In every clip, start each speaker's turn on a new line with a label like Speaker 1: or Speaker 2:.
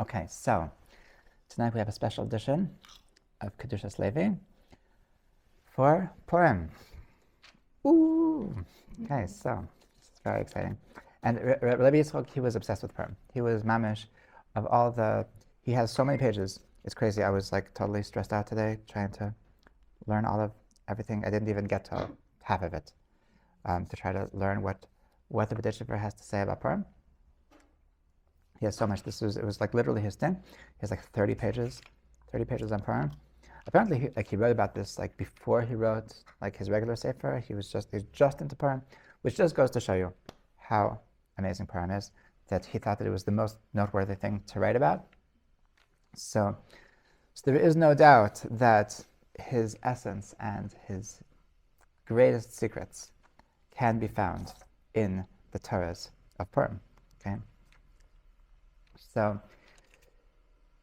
Speaker 1: Okay, so tonight we have a special edition of Kedushas Levi for Purim. Ooh! Okay, so it's very exciting. And Rabbi Yitzchak, he was obsessed with Purim. He was mamish of all the. He has so many pages. It's crazy. I was like totally stressed out today trying to learn all of everything. I didn't even get to half of it to try to learn what the Berdichever has to say about Purim. He has so much. It was like literally his thing. He has like 30 pages on Purim. Apparently, he wrote about this like before he wrote like his regular sefer. He's just into Purim, which just goes to show you how amazing Purim is. That he thought that it was the most noteworthy thing to write about. So there is no doubt that his essence and his greatest secrets can be found in the Torahs of Purim. Okay. So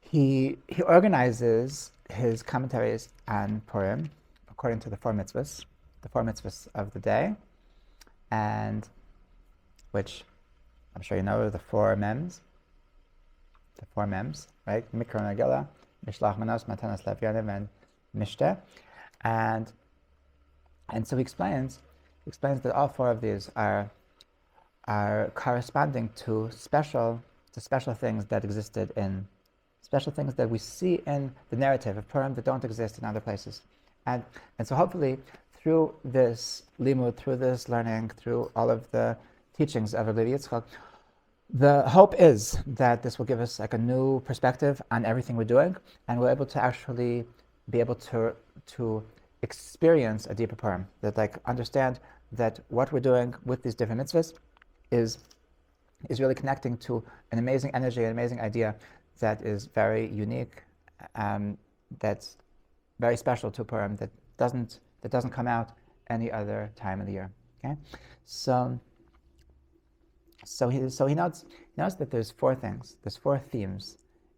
Speaker 1: he organizes his commentaries on Purim according to the four mitzvahs of the day, and which I'm sure you know, the four mems, right? Mikra Nagila, Mishlach Manos, Matanas Levyanim, and Mishteh. And so he explains that all four of these are corresponding to special things that existed in special things that we see in the narrative of Purim that don't exist in other places. And so hopefully through this limud, through this learning, through all of the teachings of Rabbi Yitzchak, the hope is that this will give us like a new perspective on everything we're doing, and we're able to actually be able to experience a deeper Purim, that like understand that what we're doing with these different mitzvahs is really connecting to an amazing energy, an amazing idea that is very unique, that's very special to Purim, that doesn't come out any other time of the year. Okay, so he notes that there's four themes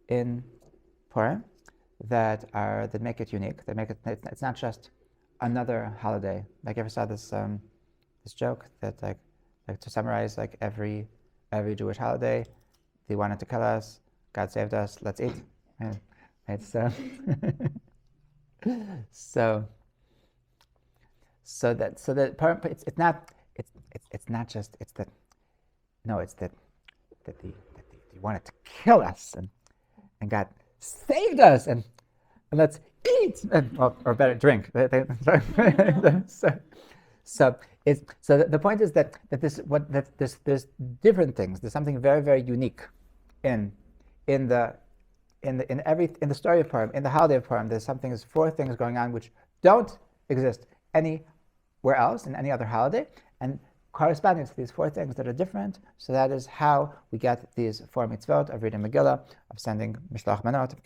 Speaker 1: in Purim that make it unique. It's not just another holiday. Like, you ever saw this joke that like to summarize like every Jewish holiday, they wanted to kill us, God saved us, let's eat. Right? So that Purim, it's not just that they wanted to kill us and God saved us and let's eat or better drink. So the point is that there's different things. There's something very, very unique in the story of Purim, in the holiday of Purim. There's four things going on which don't exist anywhere else in any other holiday, and corresponding to these four things that are different. So that is how we get these four mitzvot of reading Megillah, of sending Mishlach Manot, of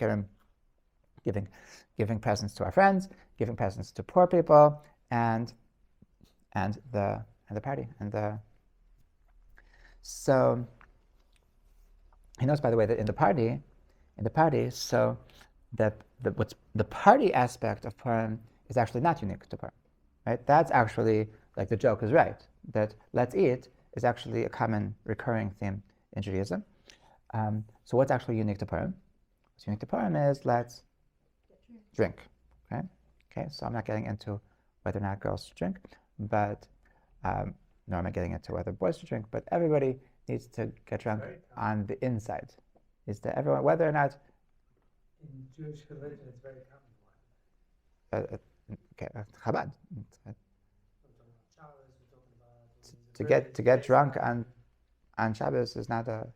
Speaker 1: giving presents to our friends, giving presents to poor people, and the party so he notes, by the way, that in the party, so that the party aspect of Purim is actually not unique to Purim, right? That's actually, like, the joke is right, that let's eat is actually a common recurring theme in Judaism. So what's actually unique to Purim? What's unique to Purim is let's drink, right? Okay, so I'm not getting into whether or not girls should drink, but nor am I getting into whether boys should drink, but everybody needs to get drunk on the inside. Is that everyone, whether or not
Speaker 2: in Jewish religion, it's very common.
Speaker 1: Chabad. To get drunk on Shabbos is not a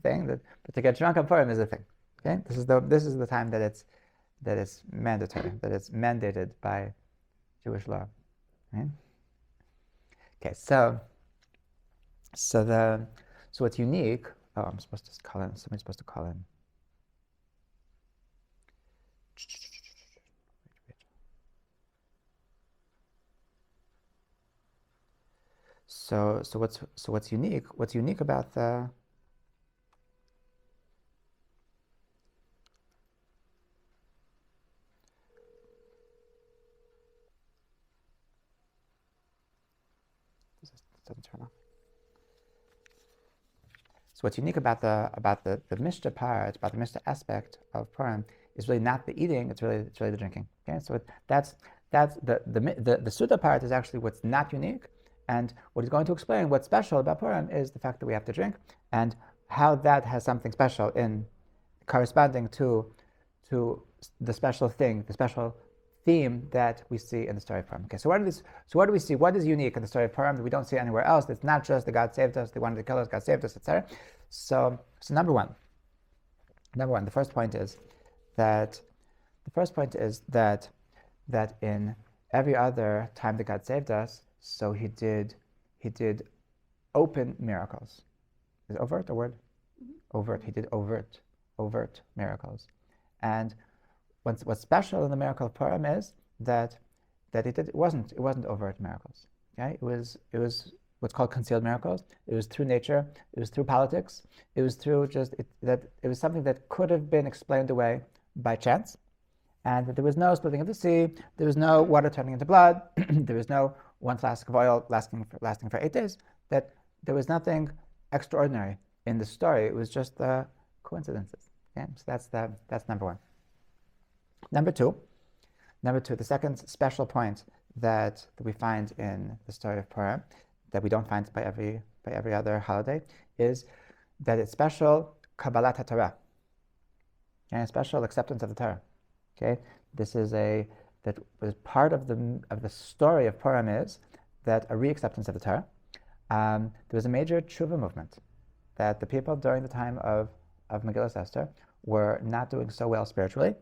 Speaker 1: thing, but to get drunk on Purim is a thing. Okay, this is the time that it's mandatory, that it's mandated by Jewish law. Right? Okay, so what's unique? Oh, I'm supposed to call in. Somebody's supposed to call in. So what's unique? What's unique about the? It doesn't turn off. what's unique about the Mishta part, about the Mishta aspect of Purim, is really not the eating; it's really the drinking. Okay, so that's the Suda part is actually what's not unique, and what he's going to explain what's special about Purim is the fact that we have to drink, and how that has something special in corresponding to the special thing, the special theme that we see in the story of Purim. Okay, so what do we see? What is unique in the story of Purim that we don't see anywhere else? It's not just that God saved us, they wanted to kill us, God saved us, etc. So number one, the first point is that in every other time that God saved us, so He did open miracles. Is overt a word? Mm-hmm. Overt. He did overt miracles. And what's special in the miracle of Purim is that it wasn't overt miracles. Okay, it was what's called concealed miracles. It was through nature. It was through politics. It was through it was something that could have been explained away by chance, and that there was no splitting of the sea. There was no water turning into blood. There was no one flask of oil lasting for 8 days. That there was nothing extraordinary in the story. It was just coincidences. Okay, so that's number one. Number two, the second special point that we find in the story of Purim, that we don't find by every other holiday, is that it's special Kabbalat HaTorah, and special acceptance of the Torah. Okay, this is that was part of the story of Purim is that a re-acceptance of the Torah. There was a major tshuva movement that the people during the time of Megillas Esther were not doing so well spiritually.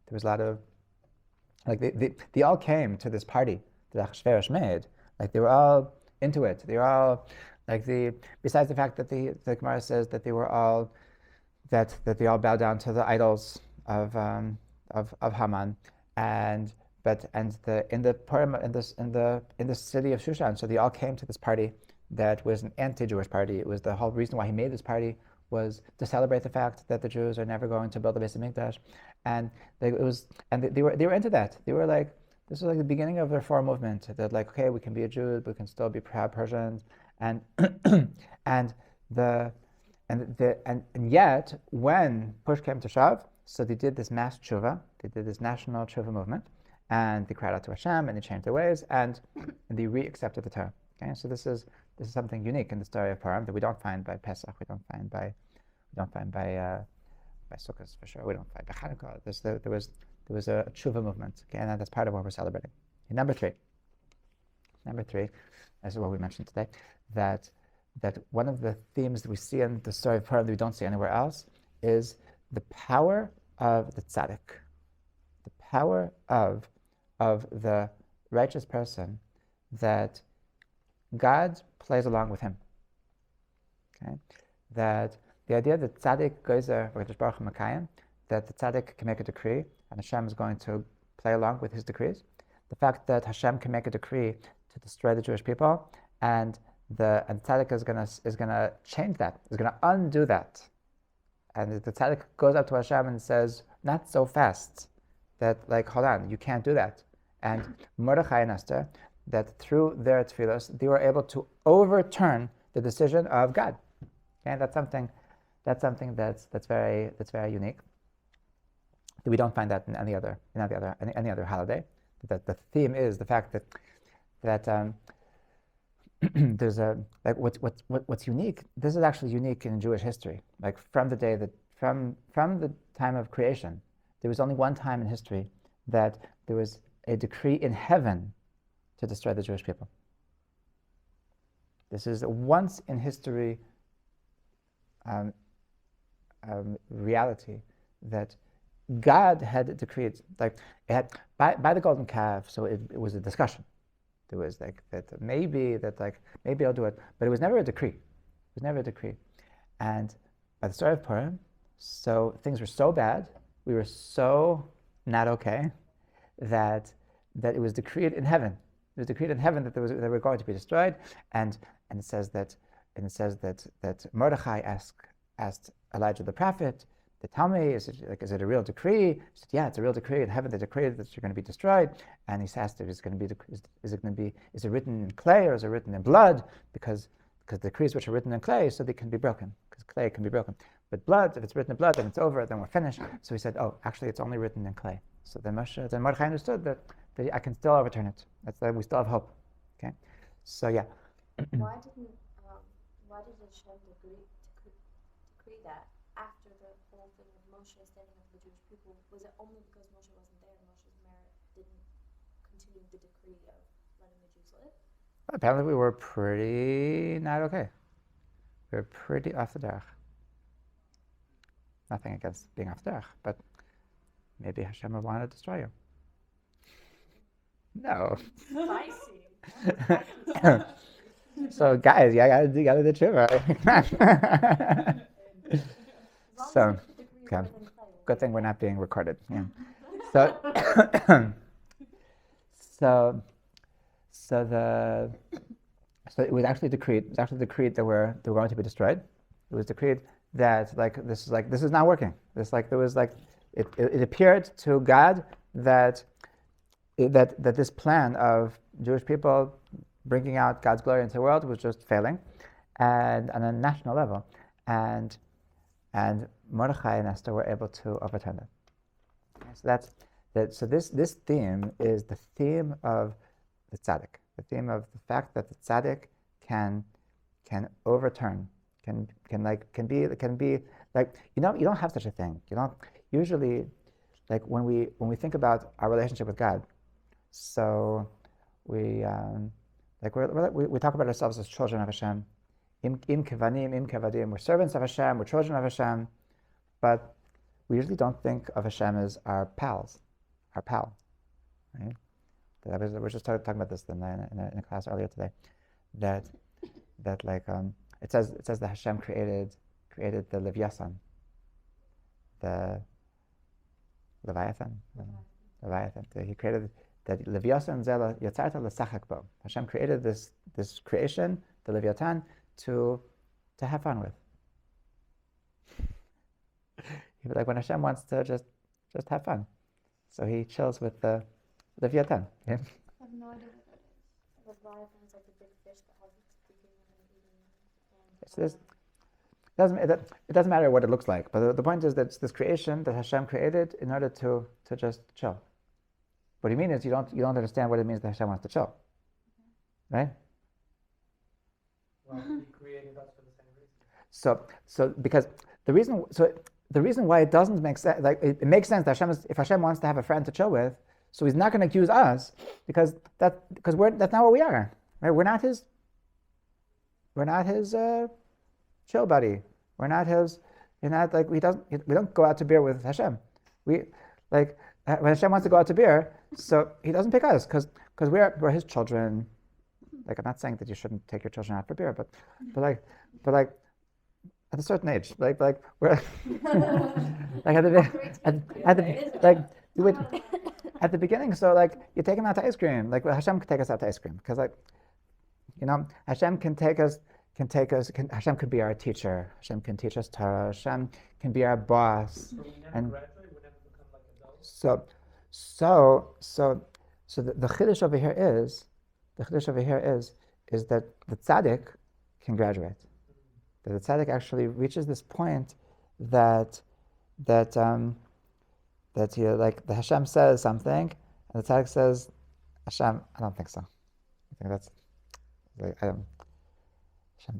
Speaker 1: There was a lot of, they all came to this party that Achashverosh made. Like, they were all into it. They were all, besides the fact that the Gemara says that they were all, that they all bowed down to the idols of Haman, in the city of Shushan. So they all came to this party that was an anti-Jewish party. It was the whole reason why he made this party was to celebrate the fact that the Jews are never going to build the Beis Hamikdash, and they were into that. They were like, this was like the beginning of the Reform movement. That like, okay, we can be a Jew, but we can still be proud Persians, and yet when push came to shove, so they did this mass tshuva. They did this national tshuva movement, and they cried out to Hashem, and they changed their ways, and they re-accepted the Torah. Okay, so this is something unique in the story of Purim that we don't find by Pesach. We don't find by Sukkot for sure. We don't find by Hanukkah. There was a tshuva movement. Okay, and that's part of what we're celebrating. Okay, number three, as is what we mentioned today, that one of the themes that we see in the story of Purim that we don't see anywhere else is the power of the tzaddik, the power of the righteous person, that God plays along with him. Okay, that the idea that tzaddik gozer v'kadosh baruch hu makayim, that the tzaddik can make a decree and Hashem is going to play along with his decrees. The fact that Hashem can make a decree to destroy the Jewish people, and tzaddik is gonna change that, is gonna undo that, and the tzaddik goes up to Hashem and says, "Not so fast. That hold on, you can't do that." And Mordechai and Esther, that through their tefillos, they were able to overturn the decision of God. And that's something that's very unique. We don't find that in any other holiday. That the theme is the fact that there's what's unique. This is actually unique in Jewish history. Like from the time of creation, there was only one time in history that there was a decree in heaven to destroy the Jewish people. This is a once in history reality that God had decreed. Like it had by the golden calf, so it was a discussion. There was maybe I'll do it, but it was never a decree. It was never a decree. And by the story of Purim, so things were so bad, we were so not okay, that it was decreed in heaven. It was decreed in heaven that they were going to be destroyed, and it says that Mordechai asked Elijah the prophet to tell me, is it a real decree? He said, yeah, it's a real decree in heaven. They decreed that you're going to be destroyed. And he asked, is it written in clay or is it written in blood? Because the decrees which are written in clay, so they can be broken. clay can be broken. But blood, if it's written in blood, then it's over, then we're finished. So he said, oh, actually it's only written in clay. So then Mordechai understood that I can still overturn it. That's that we still have hope. Okay? So yeah.
Speaker 3: Why did Hashem decree that after the whole thing of Moshe standing up for the Jewish people? Was it only because Moshe wasn't there and Moshe's merit didn't continue the decree of letting the Jews live?
Speaker 1: Apparently we were pretty not okay. We were pretty off the derech. Nothing against being off the derech, but maybe Hashem would want to destroy you. No.
Speaker 3: Spicy.
Speaker 1: So guys, you gotta do tshuva. So, okay. Good thing we're not being recorded. Yeah. So, so it was actually decreed. It was actually decreed that we're going to be destroyed. It was decreed that this is not working. It appeared to God that this plan of Jewish people bringing out God's glory into the world was just failing, and on a national level, and Mordechai and Esther were able to overturn it. So So this theme is the theme of the tzaddik, the theme of the fact that the tzaddik can overturn, can be like, you don't have such a thing. You don't usually, like when we think about our relationship with God. So we talk about ourselves as children of Hashem. Im kevanim, im kevadim. We're servants of Hashem. We're children of Hashem, but we usually don't think of Hashem as our pals, our pal. Right? We were just talking about this in a class earlier today. That it says that Hashem created the Leviathan, the Leviathan. He created that Leviathan zela yatzarta l'sachak bo. Hashem created this creation, the Leviathan, to have fun with. Like when Hashem wants to just have fun, so he chills with the Leviathan. Yeah?
Speaker 3: I have no idea what that is. The Leviathan is like the big fish that has its speaking and eating.
Speaker 1: It doesn't matter what it looks like, but the point is that it's this creation that Hashem created in order to just chill. What you mean is you don't understand what it means that Hashem wants to chill, right?
Speaker 2: Well, he created us for the same reason.
Speaker 1: So because the reason why it doesn't make sense, like it makes sense that if Hashem wants to have a friend to chill with, so he's not going to accuse us because that's not what we are, right? We're not his chill buddy. We're not his. You're not like we don't go out to beer with Hashem. We like when Hashem wants to go out to beer, so he doesn't pick us because we're his children. Like I'm not saying that you shouldn't take your children out for beer, but like at a certain age, like we're like at the beginning. So like you take him out to ice cream. Like Hashem can take us out to ice cream because Hashem can take us. Hashem could be our teacher. Hashem can teach us Torah. Hashem can be our boss.
Speaker 2: So we never graduate. We never become like adults.
Speaker 1: So the chiddush over here is that the tzaddik can graduate. That the tzaddik actually reaches this point that the Hashem says something, and the tzaddik says, Hashem, I don't think so. I think that's Hashem,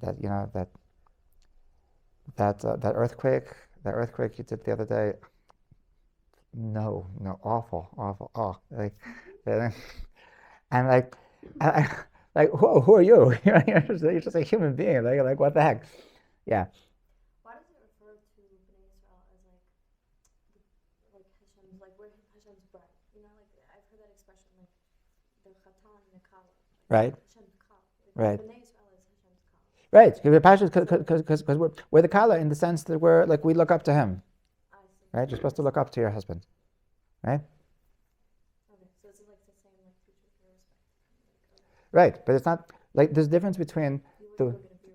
Speaker 1: that earthquake you did the other day. No, awful. Oh, who are you? You're just a human being. Like what the heck? Yeah.
Speaker 3: Why does it refer to Bnei Israel as like Hashem's, like we're Hashem's bride? Like I've heard that expression, like the chatan and the kala.
Speaker 1: Right.
Speaker 3: Hashem's kala.
Speaker 1: Right.
Speaker 3: Bnei Israel is Hashem's kala.
Speaker 1: Right. Because we're the kala in the sense that we're like we look up to him.
Speaker 3: I see.
Speaker 1: Right. You're supposed to look up to your husband. Right.
Speaker 3: Okay, so it's like the same like future respect.
Speaker 1: Right, but it's not like there's a difference between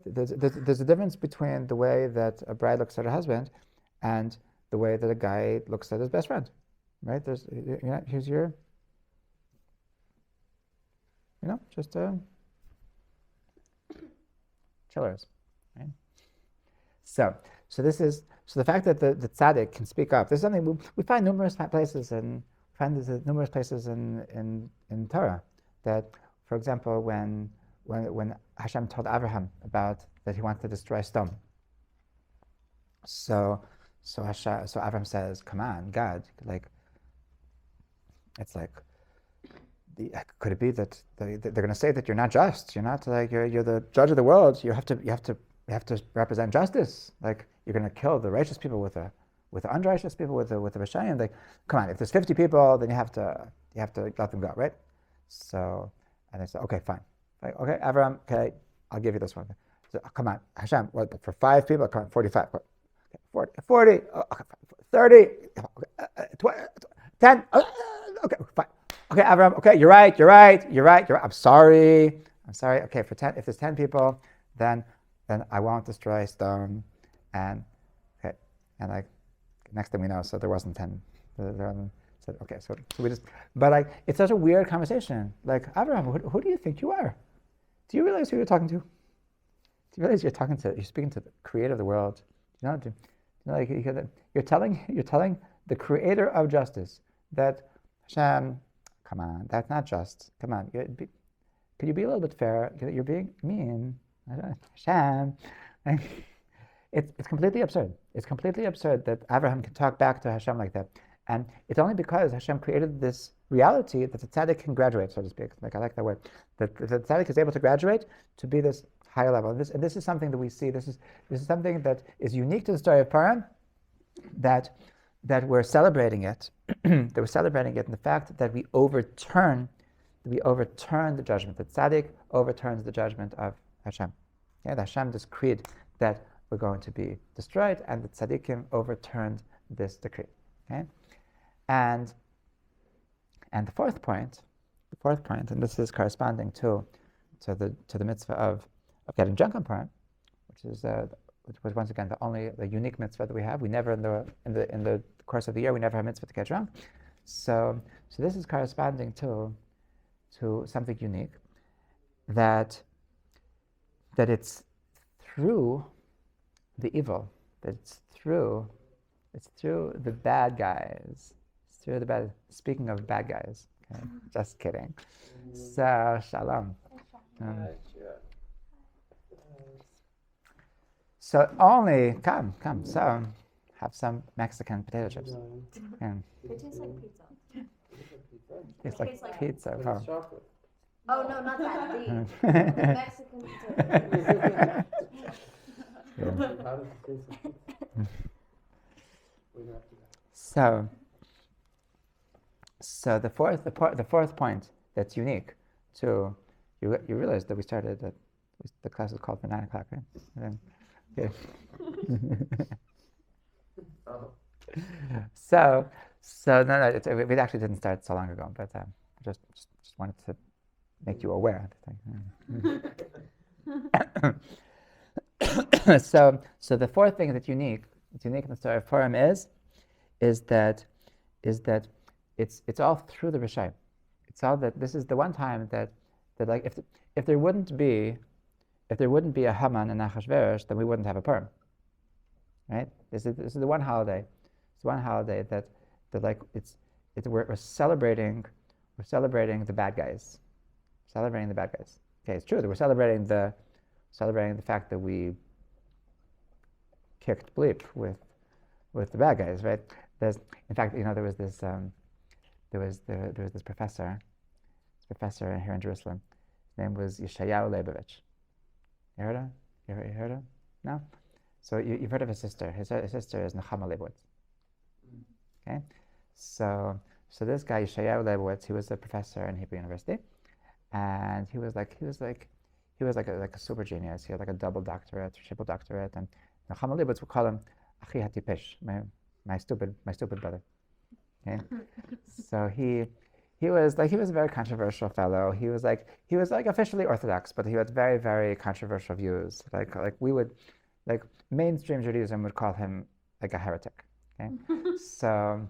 Speaker 1: there's a difference between the way that a bride looks at her husband and the way that a guy looks at his best friend, right? Here's your, just chillers, right? So the fact that the tzaddik can speak up. This is something we find numerous places in Torah that, for example, when Hashem told Abraham about that he wants to destroy Sodom. So Abraham says, "Come on, God, like it's like." Could it be that they're going to say that you're not just? You're not like you're the judge of the world. You have to represent justice. Like you're going to kill the righteous people with the unrighteous people with the Rishayim. Like, come on, if there's 50 people, then you have to let them go, right? So, and they said, okay, fine. Like, okay, Avram, okay, I'll give you this one. So, come on, Hashem, what, for 5 people? Come on, 45. 40, 30, 20, 10. Okay, fine. Okay, Avram. Okay, you're right. I'm sorry. Okay, for 10, if there's 10 people, then I won't destroy stone. And like next thing we know, so there wasn't 10. Said okay, so we just. But like it's such a weird conversation. Like Avram, who do you think you are? Do you realize who you're talking to? Do you realize you're speaking to the Creator of the world? Like you're telling the Creator of justice that Hashem. Come on, that's not just. Come on, could you be a little bit fair? You're being mean. Hashem. It's completely absurd. It's completely absurd that Abraham can talk back to Hashem like that. And it's only because Hashem created this reality that the tzaddik can graduate, so to speak. Like I like that word. That the tzaddik is able to graduate to be this higher level. And this is something that we see. This is something that is unique to the story of Purim, that we're celebrating it. That we're celebrating it in the fact that we overturn the judgment. That tzaddik overturns the judgment of Hashem. Yeah, the Hashem decreed that we're going to be destroyed, and the tzaddikim overturned this decree. Okay, and the fourth point, and this is corresponding to the mitzvah of getting drunk on Purim, which was once again the unique mitzvah that we have. We never in the course of the year we never have mitzvah to get drunk. So this is corresponding to something unique, that it's through the evil, that it's through the bad guys. It's through the bad. Speaking of bad guys, okay, just kidding. So shalom. So only come. So have some Mexican potato chips.
Speaker 3: It tastes like pizza.
Speaker 1: Tastes like pizza. Oh.
Speaker 3: Oh no, not that. The Mexican potato.
Speaker 1: So the fourth point that's unique to you realize that we started that the class is called for 9 o'clock, right? Yeah. So no, it actually didn't start so long ago, but just wanted to make you aware. So the fourth thing that's unique in the story of Purim is that it's all through the Rishayim. It's all that this is the one time that like if there wouldn't be a Haman and Achashverosh, then we wouldn't have a Purim. Right? This is the one holiday. It's the one holiday that like we're celebrating the bad guys. Celebrating the bad guys. Okay, it's true that we're celebrating the fact that we kicked bleep with the bad guys, right? In fact, there was this professor here in Jerusalem. His name was Yeshayahu Leibovich. You heard of him? You heard of him? No? So you've heard of his sister. His sister is Nechama Leibowitz. Okay? So this guy, Yeshayahu Leibovich, he was a professor in Hebrew University, and he was like a super genius. He had like a double doctorate, triple doctorate, and Nechama Leibovitz would call him Achi Hatipish, my stupid brother. Okay? So he was a very controversial fellow. He was like officially Orthodox, but he had very, very controversial views. Like we would, like mainstream Judaism would call him like a heretic. Okay, so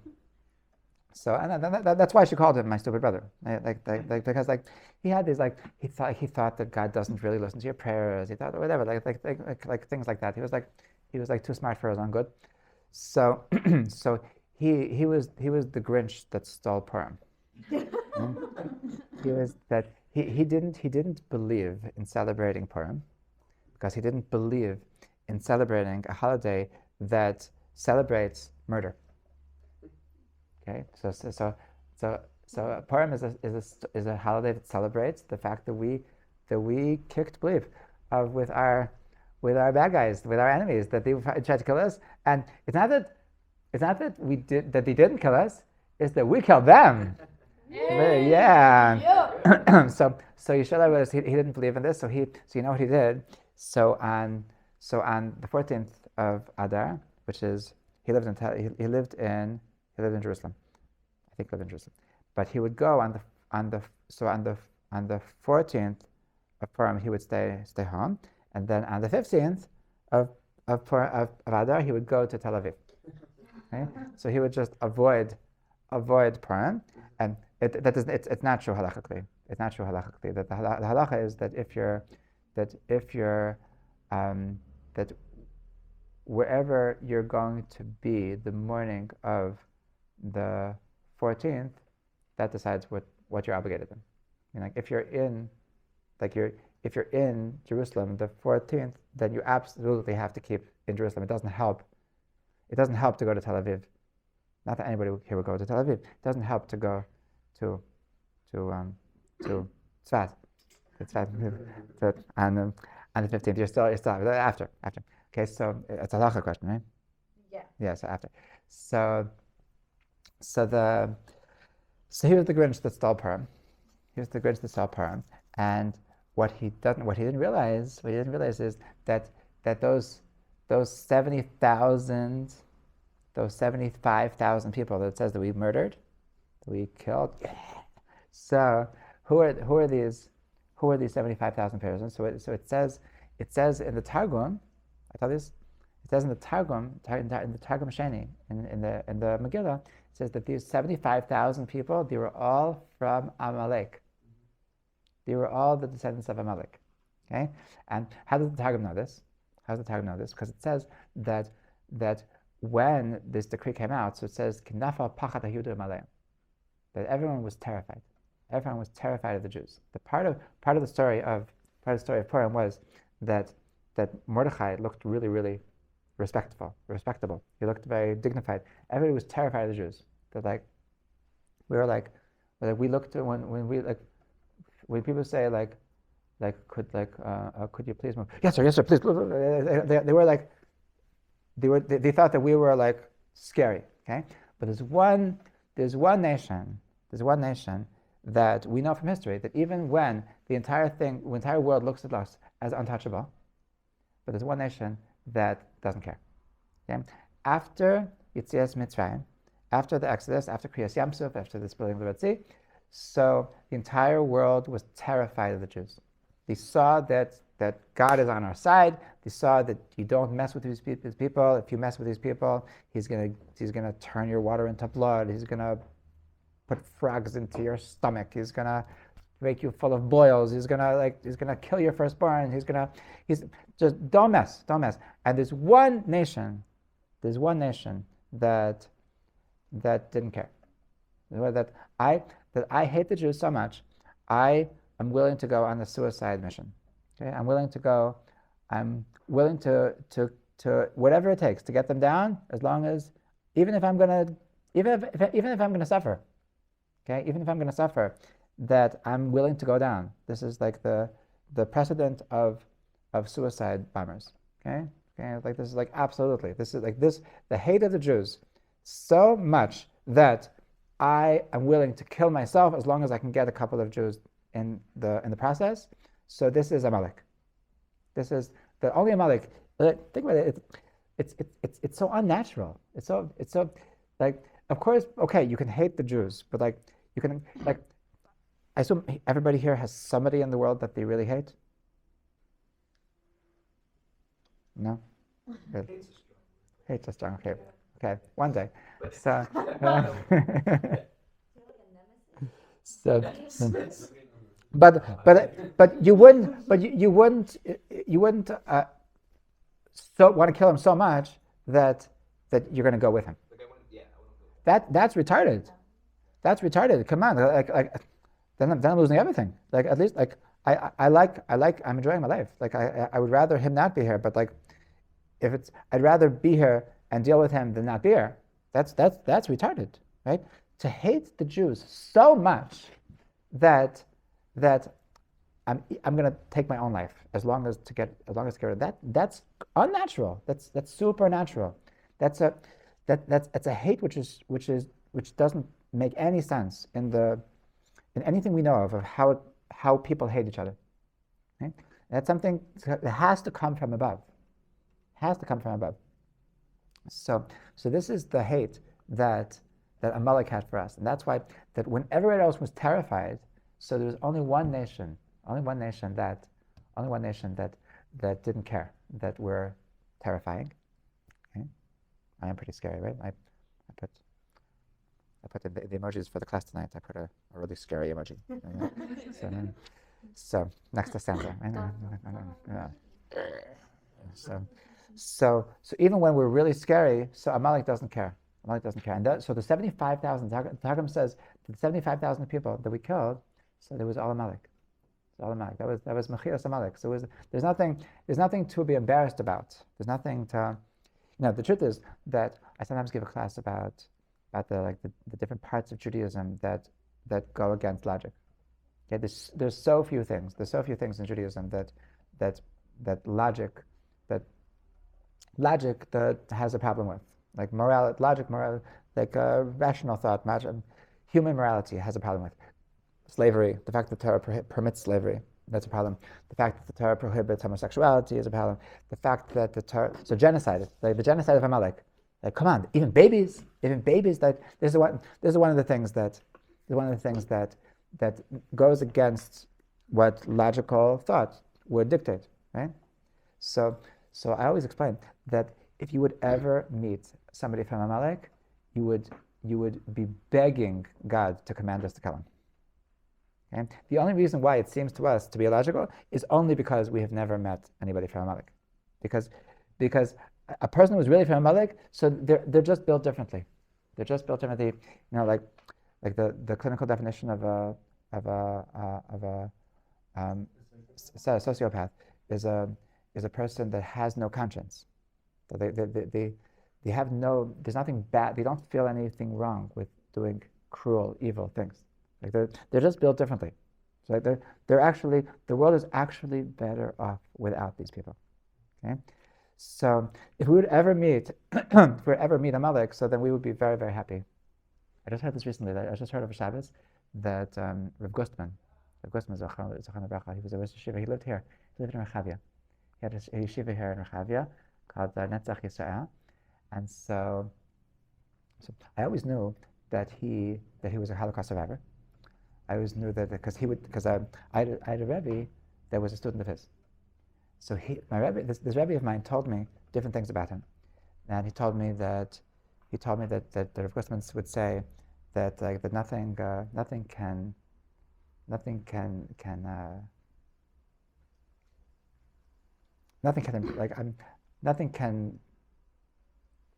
Speaker 1: and that's why she called him my stupid brother. Like because like he had these like he thought that God doesn't really listen to your prayers. He thought whatever like things like that. He was He was like too smart for his own good. So so he was the Grinch that stole Purim. He was that he didn't believe in celebrating Purim because he didn't believe in celebrating a holiday that celebrates murder. Okay, so Purim is a holiday that celebrates the fact that we kicked bleep with our bad guys, with our enemies, that they tried to kill us, and it's not that they didn't kill us, it's that we killed them. Yeah. So Yeshua was he didn't believe in this, so you know what he did. So on the 14th of Adar, which is he lived in Jerusalem. I think he lived in Jerusalem. But he would go on the 14th of Purim he would stay home, and then on the 15th of Adar he would go to Tel Aviv. Okay? So he would just avoid Purim, and it's not true halachically. It's not true halachically. That the halacha is that that wherever you're going to be the morning of the 14th, that decides what you're obligated in. I mean, like if you're in Jerusalem the 14th, then you absolutely have to keep in Jerusalem. It doesn't help to go to Tel Aviv. Not that anybody here would go to Tel Aviv. It doesn't help to go to Tzfat. On the 15th. You're still after. Okay, so it's a halacha question, right?
Speaker 3: Yeah.
Speaker 1: Yeah. So after. So he was the Grinch that stole Purim. And what he didn't realize is that those 70,000, those 75,000 people that it says that we murdered, that we killed. So who are these 75,000 persons? So it says in the Targum. I tell this. It says in the Targum Sheni in the Megillah. It says that these 75,000 people, they were all from Amalek. They were all the descendants of Amalek. Okay, and how does the Targum know this? Because it says that when this decree came out, so it says Kinafa Pachat Hayudu Amalek, that everyone was terrified. Everyone was terrified of the Jews. The part of the story of Purim was that Mordechai looked really, really respectable. He looked very dignified. Everybody was terrified of the Jews. That we looked at when people say could you please move? Yes sir, please. They thought that we were like scary. Okay, but there's one nation that we know from history that even when the entire world looks at us as untouchable, but there's one nation that doesn't care. Okay? After Yetzias Mitzrayim, after the Exodus, after Kriyas Yamsuf, after the splitting of the Red Sea, so the entire world was terrified of the Jews. They saw that God is on our side. They saw that you don't mess with these people. If you mess with these people, he's gonna turn your water into blood. He's gonna put frogs into your stomach. He's gonna make you full of boils. He's gonna kill your firstborn. He's just don't mess. And there's one nation that didn't care. That I hate the Jews so much, I am willing to go on a suicide mission. Okay, I'm willing to whatever it takes to get them down, as long as even if I'm gonna suffer. Okay, even if I'm gonna suffer, that I'm willing to go down. This is like the precedent of suicide bombers. Okay, like this is like absolutely. This is like this the hate of the Jews so much that I am willing to kill myself as long as I can get a couple of Jews in the process. So this is Amalek. This is the only Amalek. Think about it. It's so unnatural. It's so like, of course, okay, you can hate the Jews, but like you can like. I assume everybody here has somebody in the world that they really hate. No. Good. Hate's a strong. Okay. One day. So. But you wouldn't so want to kill him so much that you're going to go with him.
Speaker 4: Like I wouldn't go.
Speaker 1: That's retarded. That's retarded. Come on, then I'm losing everything. Like at least like I'm enjoying my life. Like I would rather him not be here. But like if it's I'd rather be here and deal with him than not be here. That's retarded, right? To hate the Jews so much that I'm going to take my own life as long as to get rid of that. That's unnatural. That's supernatural. That's a hate which doesn't make any sense in anything we know of how people hate each other. Right? That's something that has to come from above. Has to come from above. So this is the hate that Amalek had for us, and that's why that when everyone else was terrified, so there was only one nation that didn't care, that were terrifying. Okay? I am pretty scary, right? I put the emojis for the class tonight. I put a really scary emoji. So next to Santa. So even when we're really scary, so Amalek doesn't care. And so the 75,000, Targum says the 75,000 people that we killed, so there was all Amalek. That was Mechias Amalek. So there's nothing to be embarrassed about. There's nothing to, the truth is that I sometimes give a class about the different parts of Judaism that go against logic. Okay, there's so few things. There's so few things in Judaism that logic that has a problem with. Like logic, like rational thought, human morality has a problem with. Slavery, the fact that the Torah permits slavery, that's a problem. The fact that the Torah prohibits homosexuality is a problem. The fact that the Torah, so genocide, like the genocide of Amalek, like come on, even babies, that this is one of the things that goes against what logical thought would dictate, right? So I always explain that if you would ever meet somebody from Amalek, you would be begging God to command us to kill him. Okay? The only reason why it seems to us to be illogical is only because we have never met anybody from Amalek. Because a person who is really from Amalek, so they're just built differently. They're just built differently. Like the clinical definition of a sociopath is a person that has no conscience. So they have there's nothing bad. They don't feel anything wrong with doing cruel, evil things. Like they're just built differently. So like they're actually, the world is actually better off without these people. Okay, so if we would ever meet, Amalek, so then we would be very, very happy. I just heard this recently. I just heard over Shabbos that Rav Gustman, Zachar Bracha, he was a Rosh Yeshiva. He lived here. He lived in Rechavia. He had a yeshiva here in Rechavia called Netzach Yisrael, and so I always knew that he was a Holocaust survivor. I always knew that because I had a Rebbe that was a student of his. So this Rebbe of mine told me different things about him, and he told me that the Rav Gustman would say that nothing can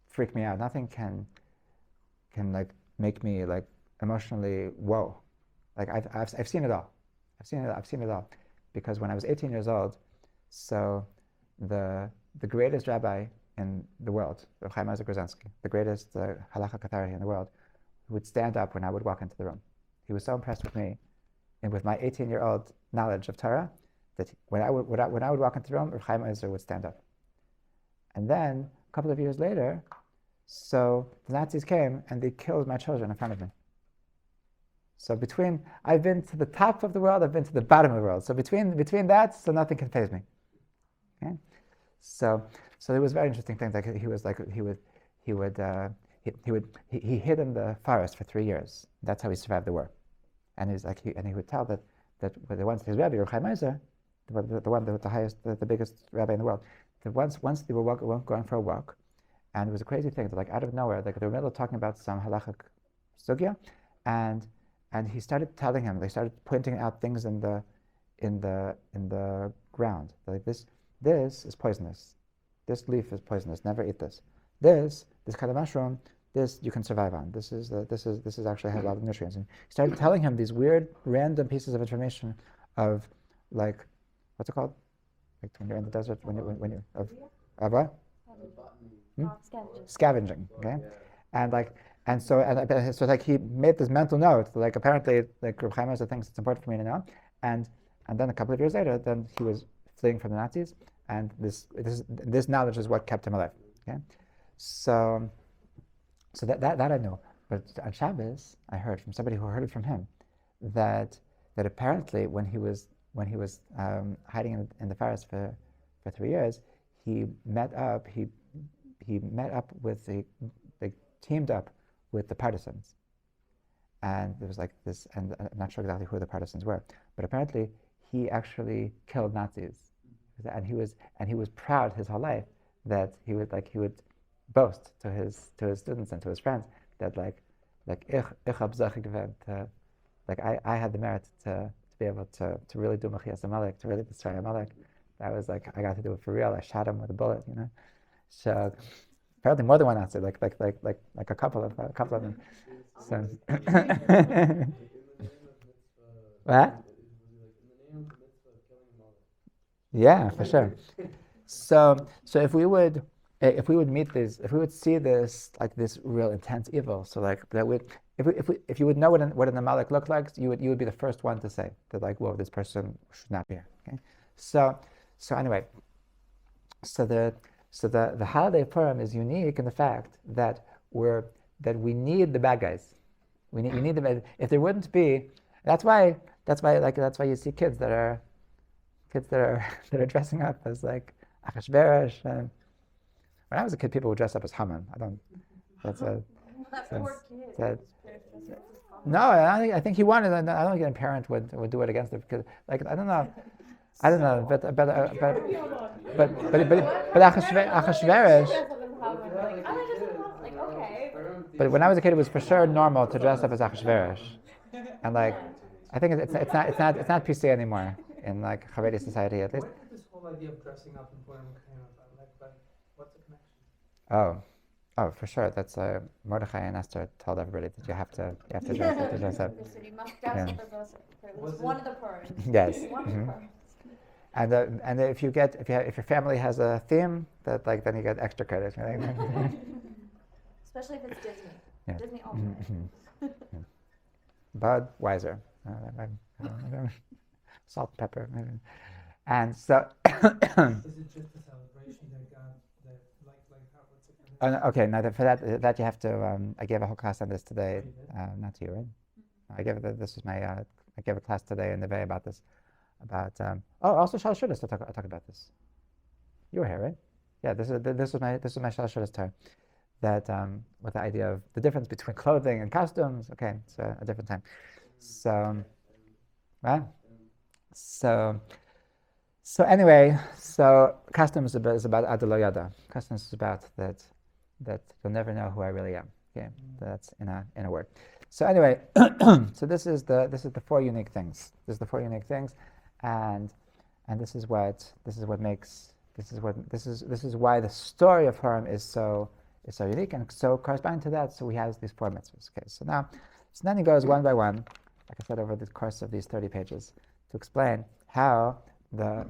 Speaker 1: freak me out. Nothing can like make me like emotionally whoa. Like I've seen it all. I've seen it all. Because when I was 18 years old, so the greatest rabbi in the world, Rav Chaim Ozer Grozensky, the greatest halacha katari in the world, would stand up when I would walk into the room. He was so impressed with me and with my 18-year-old knowledge of Torah that when I would walk into the room, Rav Chaim Ozer would stand up. And then a couple of years later, so the Nazis came and they killed my children in front of me. So I've been to the top of the world, I've been to the bottom of the world. So between that, so nothing can faze me. Okay? So it was very interesting thing. Like he hid in the forest for 3 years. That's how he survived the war. And he would tell that once his rabbi, Rav Chaim Ozer, the biggest rabbi in the world, that once they were going for a walk, and it was a crazy thing. Like out of nowhere, like they were in the middle of talking about some halachic sugya, and he started telling him. They started pointing out things in the ground. Like this is poisonous. This leaf is poisonous. Never eat this. This kind of mushroom, this you can survive on. This is actually has a lot of nutrients. And he started telling him these weird, random pieces of information of, like, what's it called? Like when you're in the desert, when you of what? Scavenging. Okay, and so like he made this mental note. Like apparently, like Reb Chaim thinks it's important for me to know. And then a couple of years later, then he was fleeing from the Nazis, and this knowledge is what kept him alive. Okay, so that I know. But on Shabbos, I heard from somebody who heard it from him that apparently when he was hiding in the forest for 3 years, he met up with they teamed up with the partisans, and there was like this, and I'm not sure exactly who the partisans were, but apparently he actually killed Nazis, and he was proud his whole life that he would boast to his students and to his friends that ich hab Sache gewählt, I had the merit to be able to really do Machias Amalek, to really destroy Amalek. That was like, I got to do it for real. I shot him with a bullet, So apparently more than one Nazi, like a couple of them. So what? Yeah, for sure. So if we would meet this, if we would see this like this real intense evil, so like that would, if you would know what an Amalek looked like, you would be the first one to say that, like, whoa, this person should not be here. Okay, so anyway, so the holiday of Purim is unique in the fact that we need the bad guys. We need the bad. If there wouldn't be, that's why you see kids that are dressing up as like Achashverosh. And when I was a kid, people would dress up as Haman. No, I think he wanted. I don't think a parent would do it against it because, like, I don't know, but Achashverosh. But when I was a kid, it was for sure normal to dress up as Achashverosh, and like, I think it's not PC anymore in like Haredi society, at least.
Speaker 2: Where did this whole idea of dressing up in Purim came about? Like, what's the connection?
Speaker 1: Oh, for sure. That's Mordechai and Esther told everybody that you have to dress up.
Speaker 3: So you must dress up as it was one of the Purims.
Speaker 1: Yes.
Speaker 3: One of the Purims.
Speaker 1: And if your family has a theme, that like then you get extra credit.
Speaker 3: Especially if it's Disney.
Speaker 1: Yeah.
Speaker 3: Disney ultimate.
Speaker 1: Budweiser, salt, pepper, and so.
Speaker 2: Is it just a celebration that God, how, what's the connection?
Speaker 1: Okay, now for that you have to. I gave a whole class on this today. Not to you, right? I gave I gave a class today in the Bay about this. Also Shalosh Shudas to talk about this. You were here, right? Yeah, this was my Shalosh Shudas term. That with the idea of the difference between clothing and costumes. Okay, it's a different time. So anyway, costumes is about Adelo Yada. Costumes is about that you'll never know who I really am. Okay, that's in a word. So anyway, so this is the four unique things. This is the four unique things, and this is why the story of Purim is so unique, and so corresponding to that, so we have these four mitzvahs. Okay, so then he goes one by one, like I said, over the course of these 30 pages, to explain how the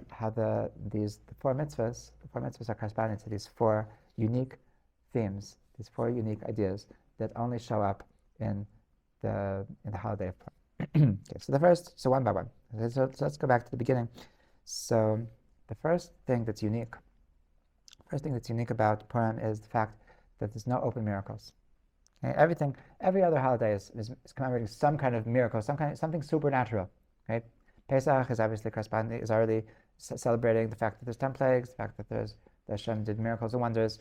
Speaker 1: four mitzvahs are corresponding to these four unique themes, these four unique ideas that only show up in the holiday of Purim. Okay, so one by one. So let's go back to the beginning. So the first thing that's unique about Purim is the fact that there's no open miracles. Okay? Every other holiday is commemorating some kind of miracle, something supernatural. Right? Pesach is obviously already celebrating the fact that there's 10 plagues, the fact that Hashem did miracles and wonders.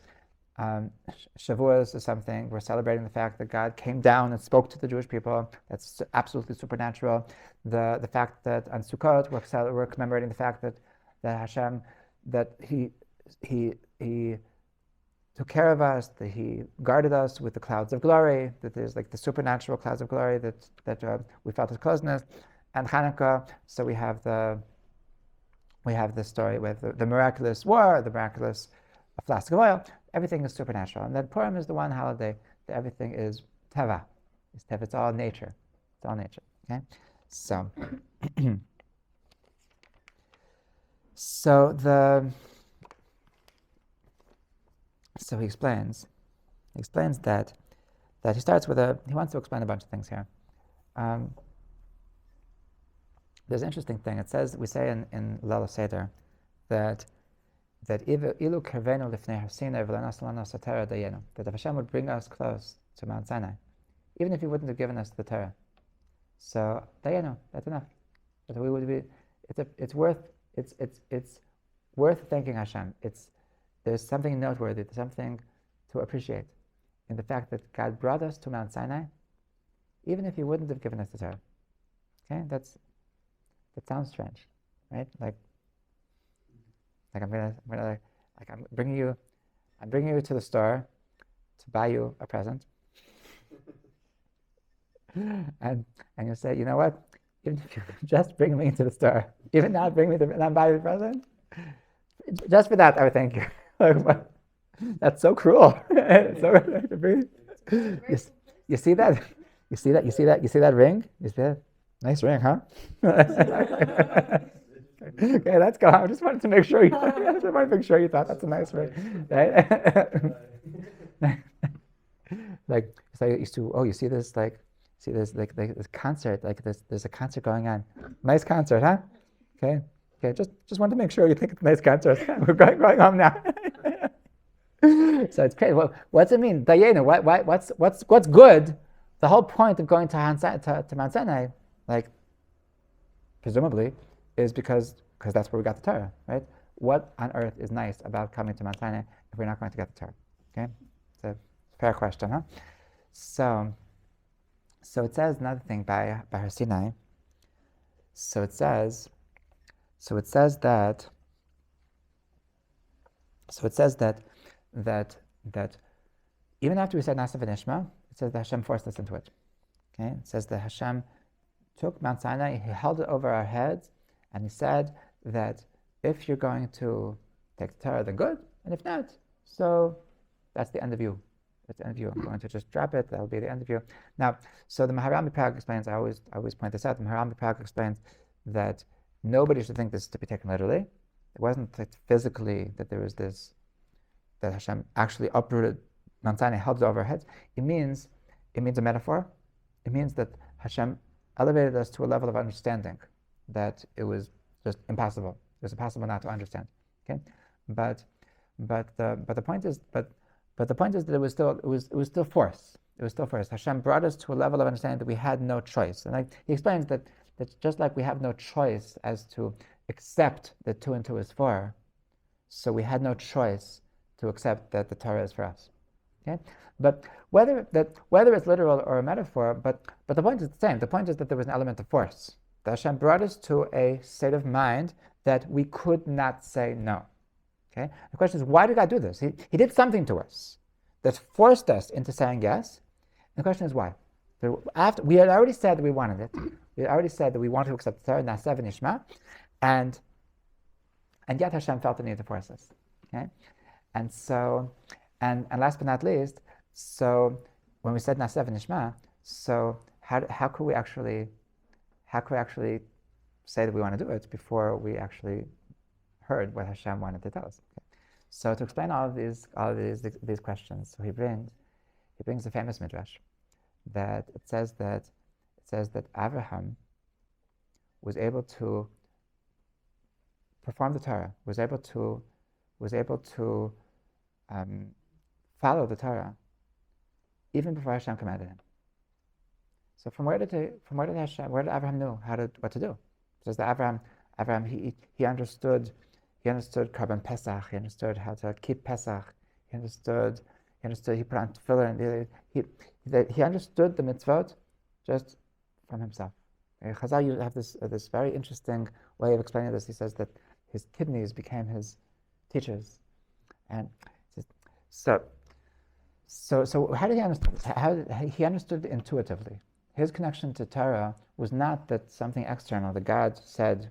Speaker 1: Shavuos is something we're celebrating the fact that God came down and spoke to the Jewish people. That's absolutely supernatural. The fact that on Sukkot we're commemorating the fact that Hashem, that He took care of us, that He guarded us with the clouds of glory, that there's like the supernatural clouds of glory that we felt His closeness. And Hanukkah, so we have the story with the miraculous war, the miraculous a flask of oil. Everything is supernatural. And then Purim is the one holiday that everything is teva. It's teva. It's all nature. It's all nature. Okay, so so he explains that he starts with he wants to explain a bunch of things here. There's an interesting thing. It says, we say in Lala Seder that ilu kervenu lifnei harsina v'lanas lanu satera dayenu, that if Hashem would bring us close to Mount Sinai, even if He wouldn't have given us the Torah, so dayenu, that's enough. That we would be. It's worth thanking Hashem. There's something noteworthy, there's something to appreciate in the fact that God brought us to Mount Sinai, even if He wouldn't have given us the Torah. Okay, that sounds strange, right? Like I'm bringing you to the store to buy you a present, and you say, you know what? Even if you just bring me to the store, even not bring me and I'm buying the present, just for that I would thank you. That's so cruel. You see that? You see that ring? You see that? Nice ring, huh? Okay, let's go. I just wanted to make sure you thought that's a nice ring, right? Like you see this this concert, there's a concert going on. Nice concert, huh? Okay, just wanted to make sure you think it's a nice concert. We're going home now. So it's crazy. Well, what's it mean? Dayenu, what's good? The whole point of going to Mount Sinai, presumably, is because that's where we got the Torah, right? What on earth is nice about coming to Mount Sinai if we're not going to get the Torah? Okay, it's a fair question, huh? So it says another thing by Har Sinai. So it says that even after we said Nasa v'Nishma, it says that Hashem forced us into it. Okay, it says that Hashem took Mount Sinai, He held it over our heads, and He said that if you're going to take the Torah, then good, and if not, so that's the end of you. That's the end of you. I'm going to just drop it. That'll be the end of you. Now, so the Maharam Prague explains. I always point this out. The Maharam Prague explains that nobody should think this is to be taken literally. It wasn't physically that there was this, that Hashem actually uprooted Mount Sinai, held it over our heads. It means a metaphor. It means that Hashem elevated us to a level of understanding that it was just impossible. It was impossible not to understand. Okay, but the point is that it was still force. It was still force. Hashem brought us to a level of understanding that we had no choice. And he explains that just like we have no choice as to accept that 2 and 2 is 4, so we had no choice to accept that the Torah is for us. Okay, but whether it's literal or a metaphor, but the point is the same. The point is that there was an element of force. That Hashem brought us to a state of mind that we could not say no. Okay, the question is, why did God do this? He did something to us that forced us into saying yes. And the question is why? After we had already said that we wanted it, we had already said that we wanted to accept the Torah, Nasa v'Nishma, and yet Hashem felt the need to force us. Okay, and so, and last but not least, so when we said Nasa v'Nishma, so how could we actually say that we want to do it before we actually heard what Hashem wanted to tell us? Okay. So to explain all of these questions, so he brings a famous midrash that it says that Abraham was able to perform the Torah, was able to follow the Torah even before Hashem commanded him. So from where did Abraham know what to do? It says that Abraham he understood Karban Pesach. He understood how to keep Pesach. He understood. He put on tefillin. He understood the mitzvot just from himself. Chazal, you have this very interesting way of explaining this. He says that his kidneys became his teachers, and so how did he understand? How he understood intuitively. His connection to Torah was not that something external. The God said,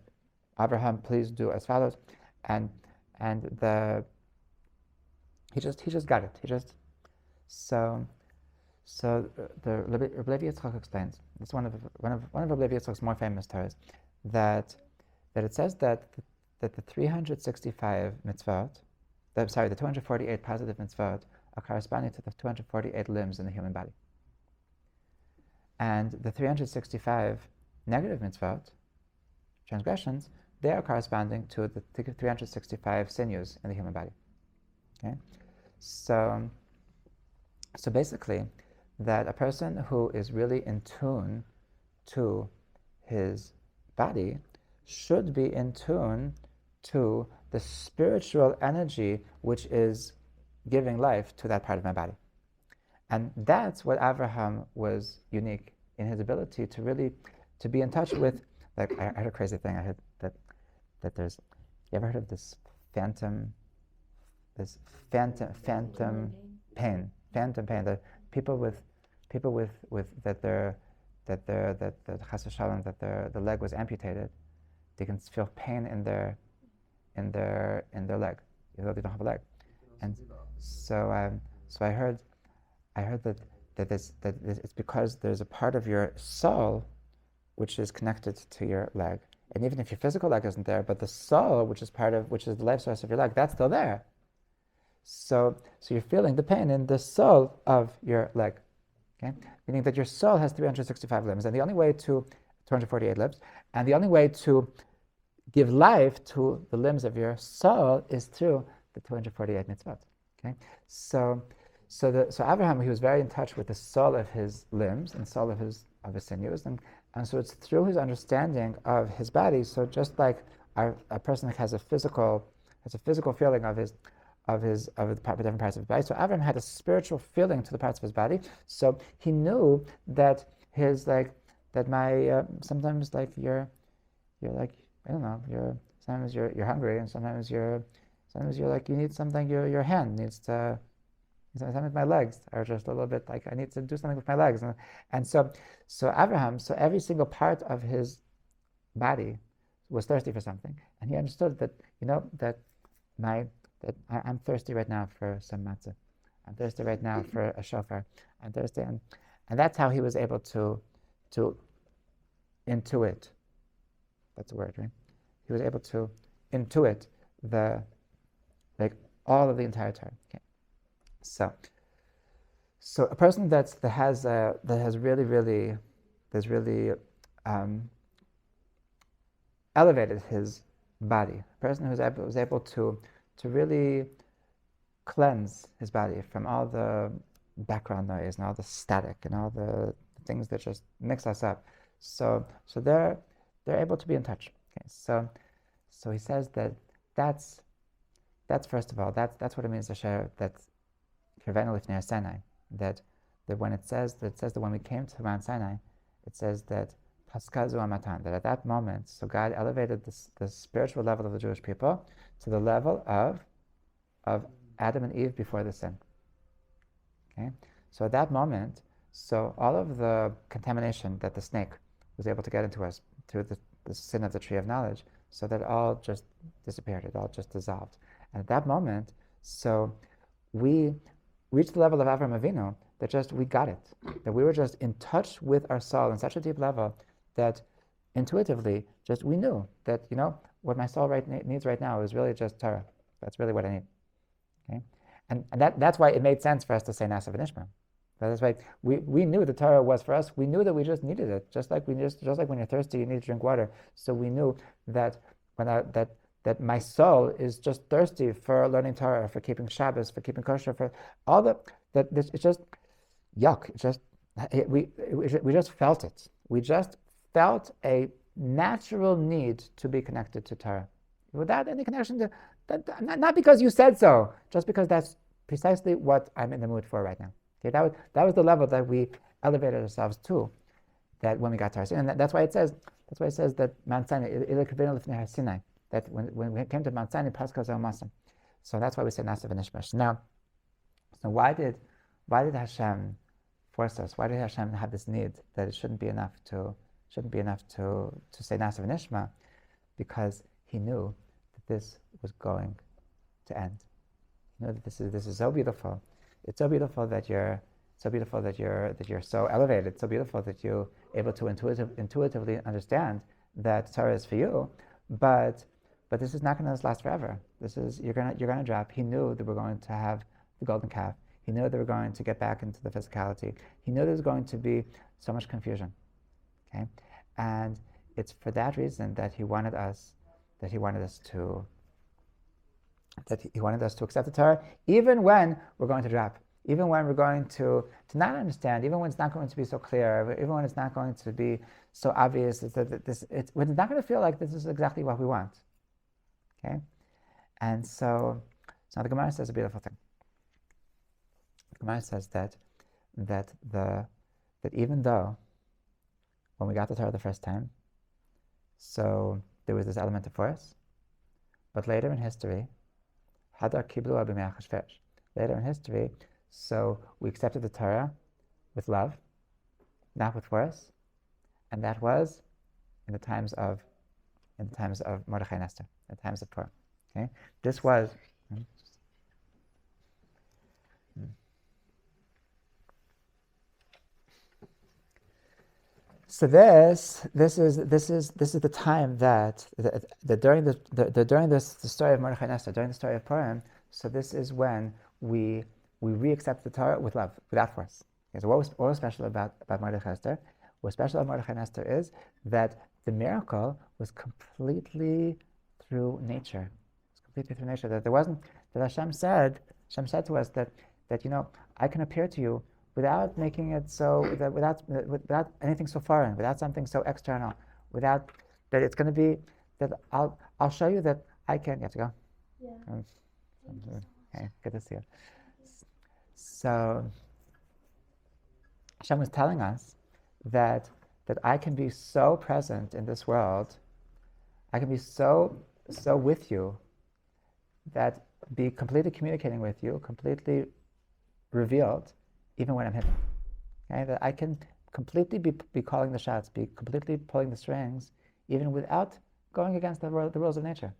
Speaker 1: "Abraham, please do as follows," and He just got it. So the Rabbi Yitzchak explains. It's one of Rabbi Yitzchak's more famous Torahs, that it says that the 365 mitzvot, the 248 positive mitzvot are corresponding to the 248 limbs in the human body, and the 365 negative mitzvot, transgressions, they are corresponding to the 365 sinews in the human body. Okay, so basically, that a person who is really in tune to his body should be in tune to the spiritual energy which is giving life to that part of my body. And that's what Avraham was unique in, his ability to really to be in touch with. Like, I heard a crazy thing. I heard that there's, you ever heard of this phantom pain? Phantom pain. The people with that chas v'shalom, that the leg was amputated, they can feel pain in their leg, even though they don't have a leg. And so I heard that it's because there's a part of your soul which is connected to your leg, and even if your physical leg isn't there, but the soul, which is the life source of your leg, that's still there. So you're feeling the pain in the soul of your leg, okay? Meaning that your soul has 365 limbs, and the only way to 248 limbs, and the only way to give life to the limbs of your soul is through the 248 mitzvot. Okay, so Abraham, he was very in touch with the soul of his limbs and soul of his sinews, and so it's through his understanding of his body. So just like a person has a physical feeling of the different parts of his body, so Abraham had a spiritual feeling to the parts of his body. So he knew that sometimes like you're like, I don't know, sometimes you're hungry, and sometimes you're like, you need something, your hand needs to, sometimes my legs are just a little bit like, I need to do something with my legs. And so Abraham, so every single part of his body was thirsty for something. And he understood that, I'm thirsty right now for some matzah. I'm thirsty right now for a shofar. I'm thirsty. And that's how he was able to intuit. That's a word, right? He was able to intuit all of the entire Torah. Okay. So a person that has really elevated his body, a person was able to really cleanse his body from all the background noise and all the static and all the things that just mix us up. So they're able to be in touch. Okay. So he says that's first of all, that's what it means to share that Kirvenu Lifnei Sinai, that when it says that when we came to Mount Sinai, it says that Paskazu Amatan, that at that moment, so God elevated the spiritual level of the Jewish people to the level of Adam and Eve before the sin. Okay, so at that moment, so all of the contamination that the snake was able to get into us through the sin of the tree of knowledge, so that all just disappeared, it all just dissolved. And at that moment, so we reached the level of Avraham Avinu that we got it, that we were just in touch with our soul in such a deep level that intuitively we knew that, what my soul needs right now is really just Torah. That's really what I need. Okay, and that's why it made sense for us to say Nasa v'Nishma. That's why we knew the Torah was for us. We knew that we just needed it, just like when you're thirsty, you need to drink water. So we knew that that my soul is just thirsty for learning Torah, for keeping Shabbos, for keeping kosher, for all it's just yuck. We just felt it. We just felt a natural need to be connected to Torah, without any connection to that. Not because you said so, just because that's precisely what I'm in the mood for right now. Okay, that was the level that we elevated ourselves to. That when we got to our sin, and that's why it says that Mount Sinai, that when we came to Mount Sinai, Pascha Zel Masam. So that's why we say Nasa v'Nishma. Now, so why did Hashem force us? Why did Hashem have this need that it shouldn't be enough to say Nasa v'Nishma? Because He knew that this was going to end. You know that this is so beautiful. It's so beautiful that you're so elevated. It's so beautiful that you're able to intuitively understand that Torah is for you, but this is not going to last forever. This is you're gonna drop. He knew that we're going to have the golden calf. He knew that we're going to get back into the physicality. He knew there's going to be so much confusion. Okay, and it's for that reason that he wanted us to accept the Torah, even when we're going to drop, even when we're going to not understand, even when it's not going to be so clear, even when it's not going to be so obvious when it's not going to feel like this is exactly what we want. Okay, and so now the Gemara says a beautiful thing. The Gemara says that even though when we got the Torah the first time, so there was this element of force, but later in history, so we accepted the Torah with love, not with force, and that was in the times of Mordechai and Esther, in the times of Purim. Okay, this was. So this is the time that during the story of Mordechai and Esther, during the story of Purim. So this is when we re-accept the Torah with love, without force. Okay, so what was special about Mordechai and Esther? What's special about Mordechai and Esther is that the miracle was completely through nature. It's completely through nature. That Hashem said to us that I can appear to you without making it so, without anything so foreign, without something so external, without that it's going to be that I'll show you that I can. You have to go.
Speaker 3: Yeah.
Speaker 1: Okay, good to see you. So Hashem was telling us that I can be so present in this world, I can be so with you, that be completely communicating with you, completely revealed, even when I'm hidden. Okay, that I can completely be calling the shots, be completely pulling the strings, even without going against the rules of nature.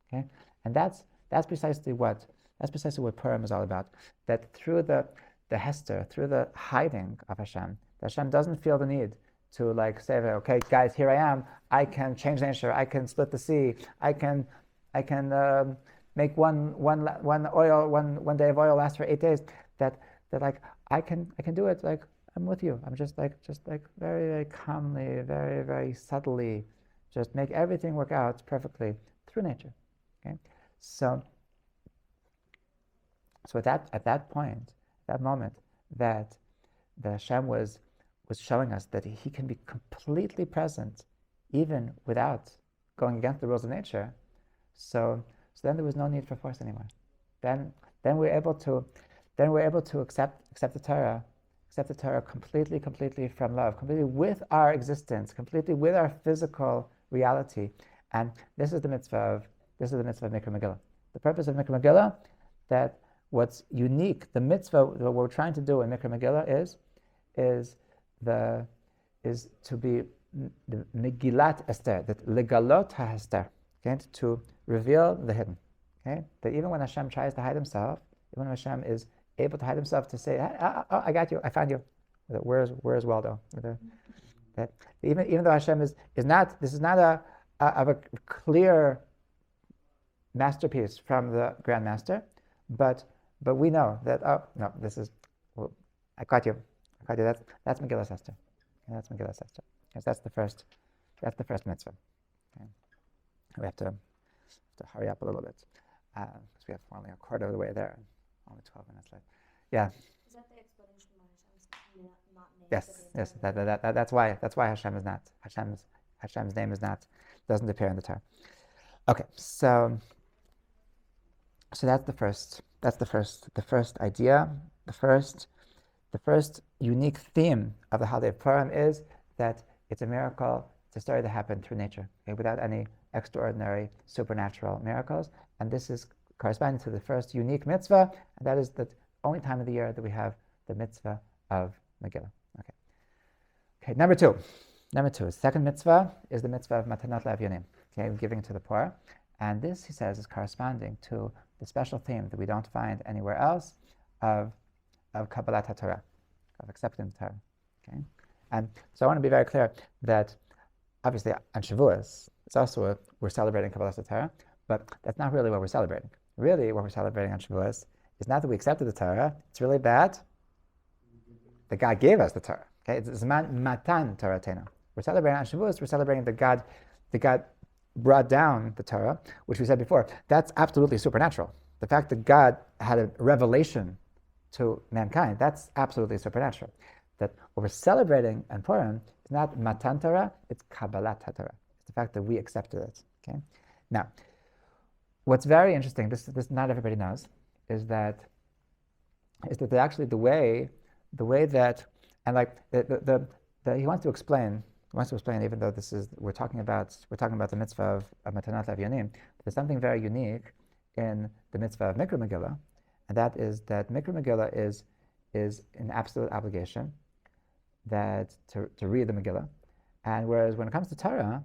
Speaker 1: Okay, and that's precisely what Purim is all about. That through the Hester, through the hiding of Hashem, Hashem doesn't feel the need to say, okay, guys, here I am. I can change nature. I can split the sea. I can make one day of oil last for 8 days. That I can do it. I'm with you. I'm just very, very calmly, very, very subtly, just make everything work out perfectly through nature. Okay, so at that point, that moment, that Hashem was showing us that He can be completely present, even without going against the rules of nature. So then there was no need for force anymore. Then we're able to accept the Torah completely from love, completely with our existence, completely with our physical reality. And this is the mitzvah of Mikra Megillah. The purpose of Mikra Megillah, that what's unique, the mitzvah, what we're trying to do in Mikra Megillah is to be the Megillat Esther, that legalot ha-Esther, okay, to reveal the hidden. Okay, that even when Hashem tries to hide Himself, even when Hashem is able to hide Himself, to say, oh, I got you, I found you. Where's Waldo? That even though Hashem is not, this is not a clear masterpiece from the Grand Master, but we know that, oh no, this is, well, I caught you. That's Megillah Esther. Okay, that's Megillah Esther. Yes, that's the first mitzvah. Okay. We have to hurry up a little bit because we have only a quarter of the way there. Only 12 minutes left. Yeah.
Speaker 3: Is that the explanation why Hashem's not named?
Speaker 1: Yes. That's why Hashem is not. Hashem's name doesn't appear in the Torah. Okay, so that's the first idea. The first unique theme of the holiday of Purim is that it's a miracle. It's a story that happened through nature, okay, without any extraordinary supernatural miracles. And this is corresponding to the first unique mitzvah, and that is the only time of the year that we have the mitzvah of Megillah. Okay. Number two. Second mitzvah is the mitzvah of matanot le'avyonim, okay, giving to the poor. And this, he says, is corresponding to the special theme that we don't find anywhere else of Kabbalat HaTorah, of accepting the Torah. Okay? And so I want to be very clear that obviously on Shavuos, it's also we're celebrating Kabbalat HaTorah, but that's not really what we're celebrating. Really, what we're celebrating on Shavuos is not that we accepted the Torah, it's really that God gave us the Torah. Okay? It's Matan Torah Tena. We're celebrating on Shavuos, we're celebrating that God brought down the Torah, which we said before, that's absolutely supernatural. The fact that God had a revelation to mankind, that's absolutely supernatural. That what we're celebrating in Purim is not Matan Torah, it's Kabbalat HaTorah. It's the fact that we accepted it. Okay? Now, what's very interesting, this not everybody knows, is that actually the way that, and like he wants to explain, even though we're talking about the mitzvah of Matanat Avyanim, there's something very unique in the mitzvah of Mikra Megillah, and that is that Mikra Megillah is an absolute obligation that to read the Megillah, and whereas when it comes to Torah,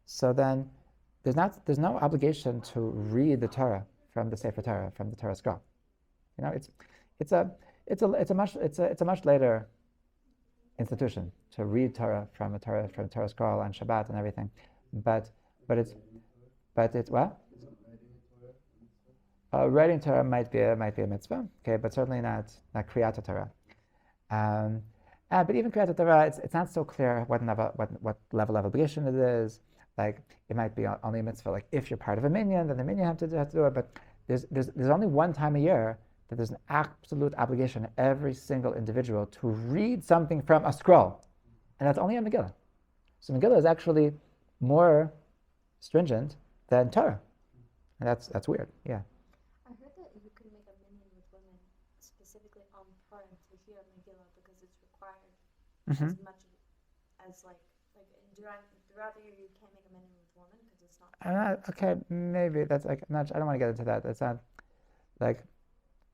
Speaker 1: so then there's no obligation to read the Torah from the Sefer Torah, from the Torah scroll. You know, it's a much later institution to read Torah from Torah scroll on Shabbat and everything, but it's what? Writing Torah might be a mitzvah, okay, but certainly not Kriyat Torah. But even Kriyat Torah, it's not so clear what level of obligation it is. Like it might be only a mitzvah. Like if you're part of a minyan, then the minyan have to do it. But there's only one time a year that there's an absolute obligation every single individual to read something from a scroll, and that's only on Megillah. So Megillah is actually more stringent than Torah, and that's weird. Yeah.
Speaker 3: I heard that you can make a minyan with women specifically on Purim to hear Megillah because it's required as much as like throughout the year you can't make a minyan with women because it's not.
Speaker 1: Okay, maybe that's like I don't want to get into that. It's not like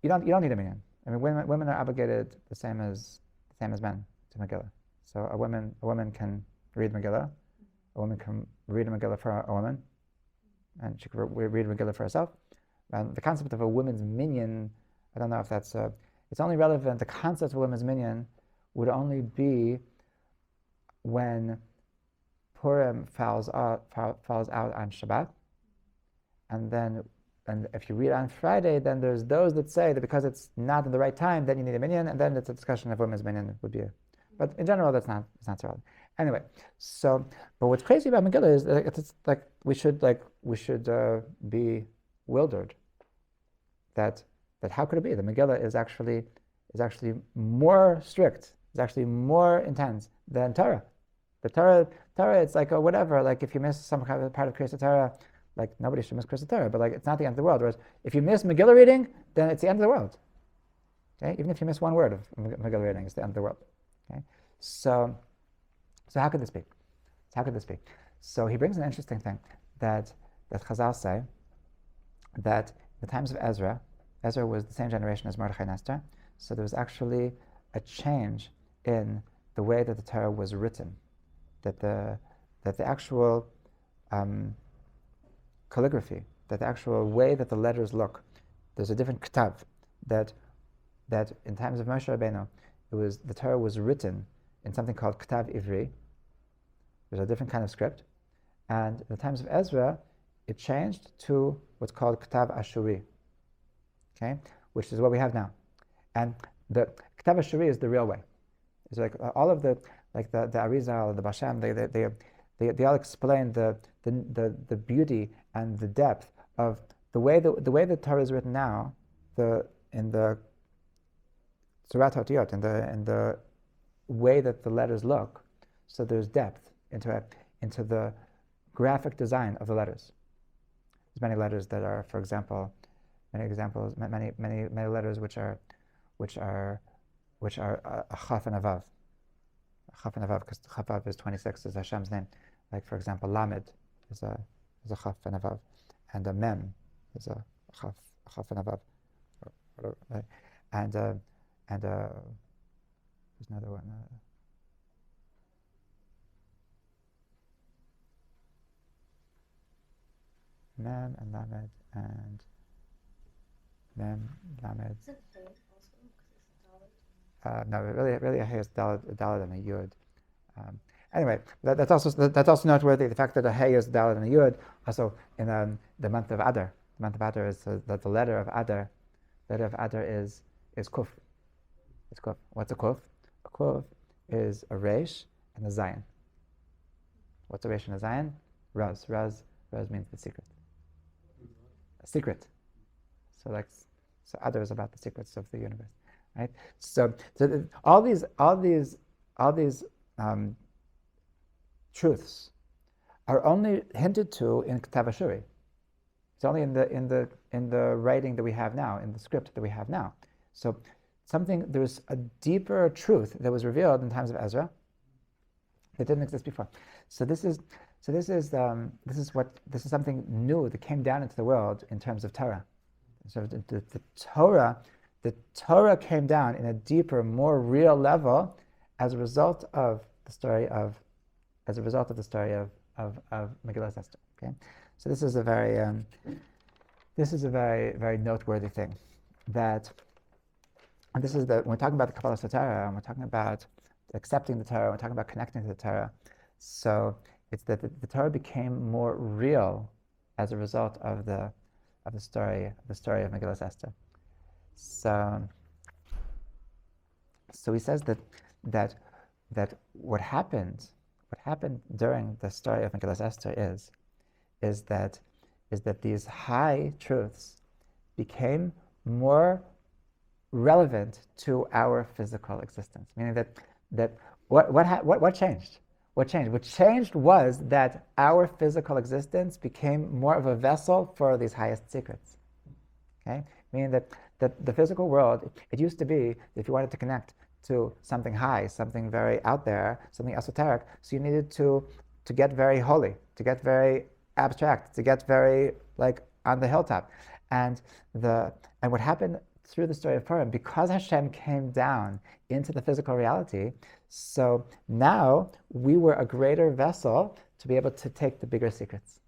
Speaker 1: you don't need a minyan. I mean, women are obligated the same as men to Megillah. So a woman can read Megillah. A woman can read a Megillah for a woman, and she can read Megillah for herself. And the concept of a women's minyan, I don't know if that's it's only relevant. The concept of a women's minyan would only be when Purim falls out on Shabbat, and if you read on Friday, then there's those that say that because it's not in the right time, then you need a minyan, and then it's a discussion of women's minyan would be. But in general, it's not so relevant. Anyway, but what's crazy about Megillah is that it's like we should be bewildered that how could it be? The Megillah is actually more strict, is actually more intense than Torah. The Torah, it's like whatever. Like if you miss some kind of part of Kriyas Torah, like nobody should miss Kriyas Torah, but like it's not the end of the world. Whereas if you miss Megillah reading, then it's the end of the world. Okay, even if you miss one word of Megillah reading, it's the end of the world. Okay, so how could this be? So he brings an interesting thing that Chazal say that in the times of Ezra was the same generation as Mordechai and Esther, so there was actually a change in the way that the Torah was written, that the actual calligraphy, that the actual way that the letters look, there's a different ktav, that in times of Moshe Rabbeinu, the Torah was written in something called ktav ivri. There's a different kind of script, and in the times of Ezra, it changed to what's called ktav ashuri, okay, which is what we have now. And the ktav ashuri is the real way. It's like all of the Arizal, the Bashem, they all explain the beauty and the depth of the way the Torah is written now, in the Surat Hotiyot, in the way that the letters look. So there's depth into the graphic design of the letters. There's many letters that are, for example, many letters which are a chaf and a vav. Chaf and a vav, because chaf vav is 26, is Hashem's name. Like for example, lamed is a chaf and a vav, and a mem is a chaf and a vav. Right? And there's another one. Mem and Lamed and Mem, Lamed.
Speaker 3: Isn't Hey also because it's a dollar?
Speaker 1: No, really, a Hey is Daled and a Yud. Anyway, that's also noteworthy. The fact that a Hey is Daled and a Yud. Also, in the month of Adar, the month of Adar is that the letter of Adar. The letter of Adar is Kuf. It's Kuf. What's a Kuf? A Kuf is a Resh and a Zayin. What's a Resh and a Zayin? Raz. Raz means the secret. A secret. So Adar is about the secrets of the universe, right? So all these truths are only hinted to in Ketav Ashuri. It's only in the writing that we have now, in the script that we have now. So there's a deeper truth that was revealed in times of Ezra that didn't exist before. So this is something new that came down into the world in terms of Torah. So the Torah came down in a deeper, more real level as a result of the story of Megillah Esther. Okay, so this is a very very noteworthy thing that, and this is when we're talking about the Kabbalah Torah, and we're talking about accepting the Torah, we're talking about connecting to the Torah. So it's that the Torah became more real as a result of the story of Megillah Esther. So he says that what happened during the story of Megillah Esther is that these high truths became more relevant to our physical existence. Meaning that what changed? What changed? What changed was that our physical existence became more of a vessel for these highest secrets. Okay? Meaning that the physical world, it used to be, if you wanted to connect to something high, something very out there, something esoteric, so you needed to get very holy, to get very abstract, to get very on the hilltop. And what happened through the story of Purim, because Hashem came down into the physical reality, so now we were a greater vessel to be able to take the bigger secrets.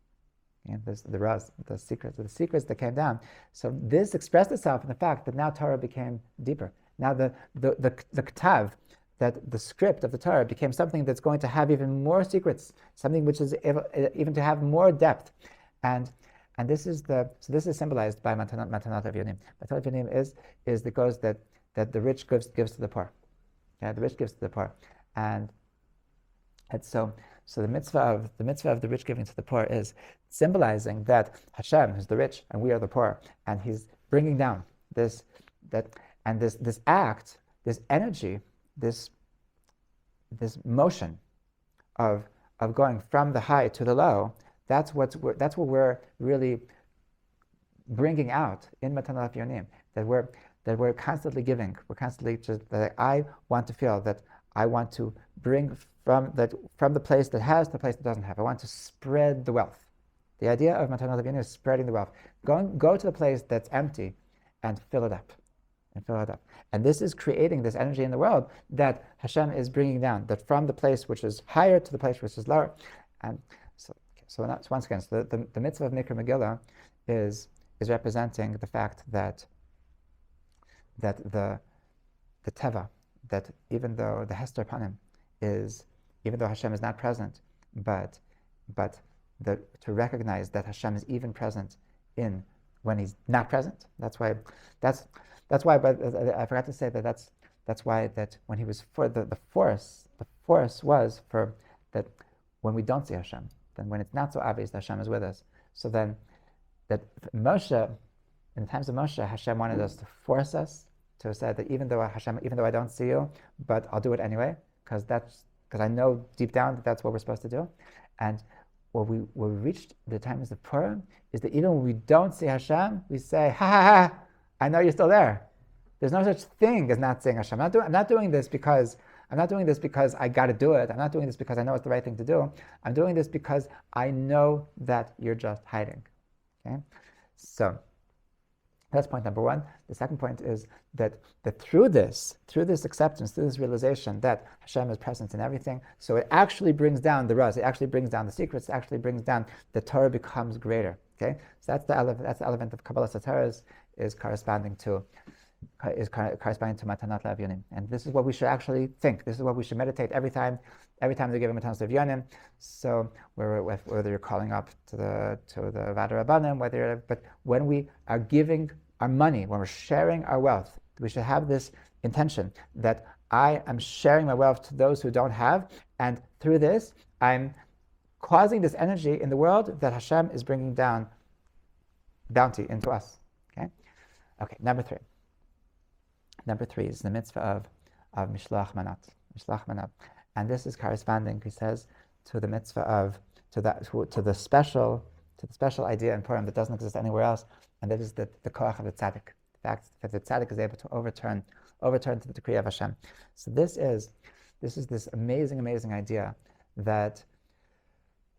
Speaker 1: And there's the secrets that came down. So this expressed itself in the fact that now Torah became deeper. Now the Ketav, that the script of the Torah became something that's going to have even more secrets, something which is even to have more depth. And this is symbolized by Matanot Avyonim. Matanot Avyonim is the goes that the rich gives to the poor. Yeah, the rich gives to the poor. And so the mitzvah of the rich giving to the poor is symbolizing that Hashem is the rich and we are the poor, and He's bringing down this act, this energy, this motion of going from the high to the low. That's what we're really bringing out in Matanot Avyonim. That we're constantly giving. We're constantly just that I want to feel that I want to bring from the place that has to the place that doesn't have. I want to spread the wealth. The idea of Matanot Avyonim is spreading the wealth. Go to the place that's empty and fill it up. And this is creating this energy in the world that Hashem is bringing down, that from the place which is higher to the place which is lower. And so once again, so the mitzvah of Mikra Megillah is representing the fact that the teva, that even though the Hester Panim even though Hashem is not present, but to recognize that Hashem is even present when He's not present. That's why. But I forgot to say that's why that when He was for the force was for that when we don't see Hashem, then when it's not so obvious that Hashem is with us. So then that Moshe, in the times of Moshe, Hashem wanted us to force us to say that even though I don't see you, but I'll do it anyway, because I know deep down that that's what we're supposed to do. And what we reached the times of Purim is that even when we don't see Hashem, we say, ha ha ha, I know you're still there. There's no such thing as not seeing Hashem. I'm not doing this because I got to do it. I'm not doing this because I know it's the right thing to do. I'm doing this because I know that you're just hiding. Okay, so that's point number one. The second point is that through this acceptance, through this realization that Hashem is present in everything, so it actually brings down the raz, it actually brings down the secrets, it actually brings down the Torah becomes greater. Okay, so that's the element of Kabbalah Sataras is corresponding to Matanat La'Avyonim. And this is what we should actually think. This is what we should meditate every time they're giving Matanat La'Avyonim. So whether you're calling up to the Vada Rabbanim, but when we are giving our money, when we're sharing our wealth, we should have this intention that I am sharing my wealth to those who don't have, and through this I'm causing this energy in the world that Hashem is bringing down bounty into us. Okay. Number three is the mitzvah of mishloach manat. And this is corresponding, he says, to the mitzvah to the special idea in Purim that doesn't exist anywhere else, and that is the koach of the tzaddik. The fact that the tzaddik is able to overturn to the decree of Hashem. So this is this amazing idea that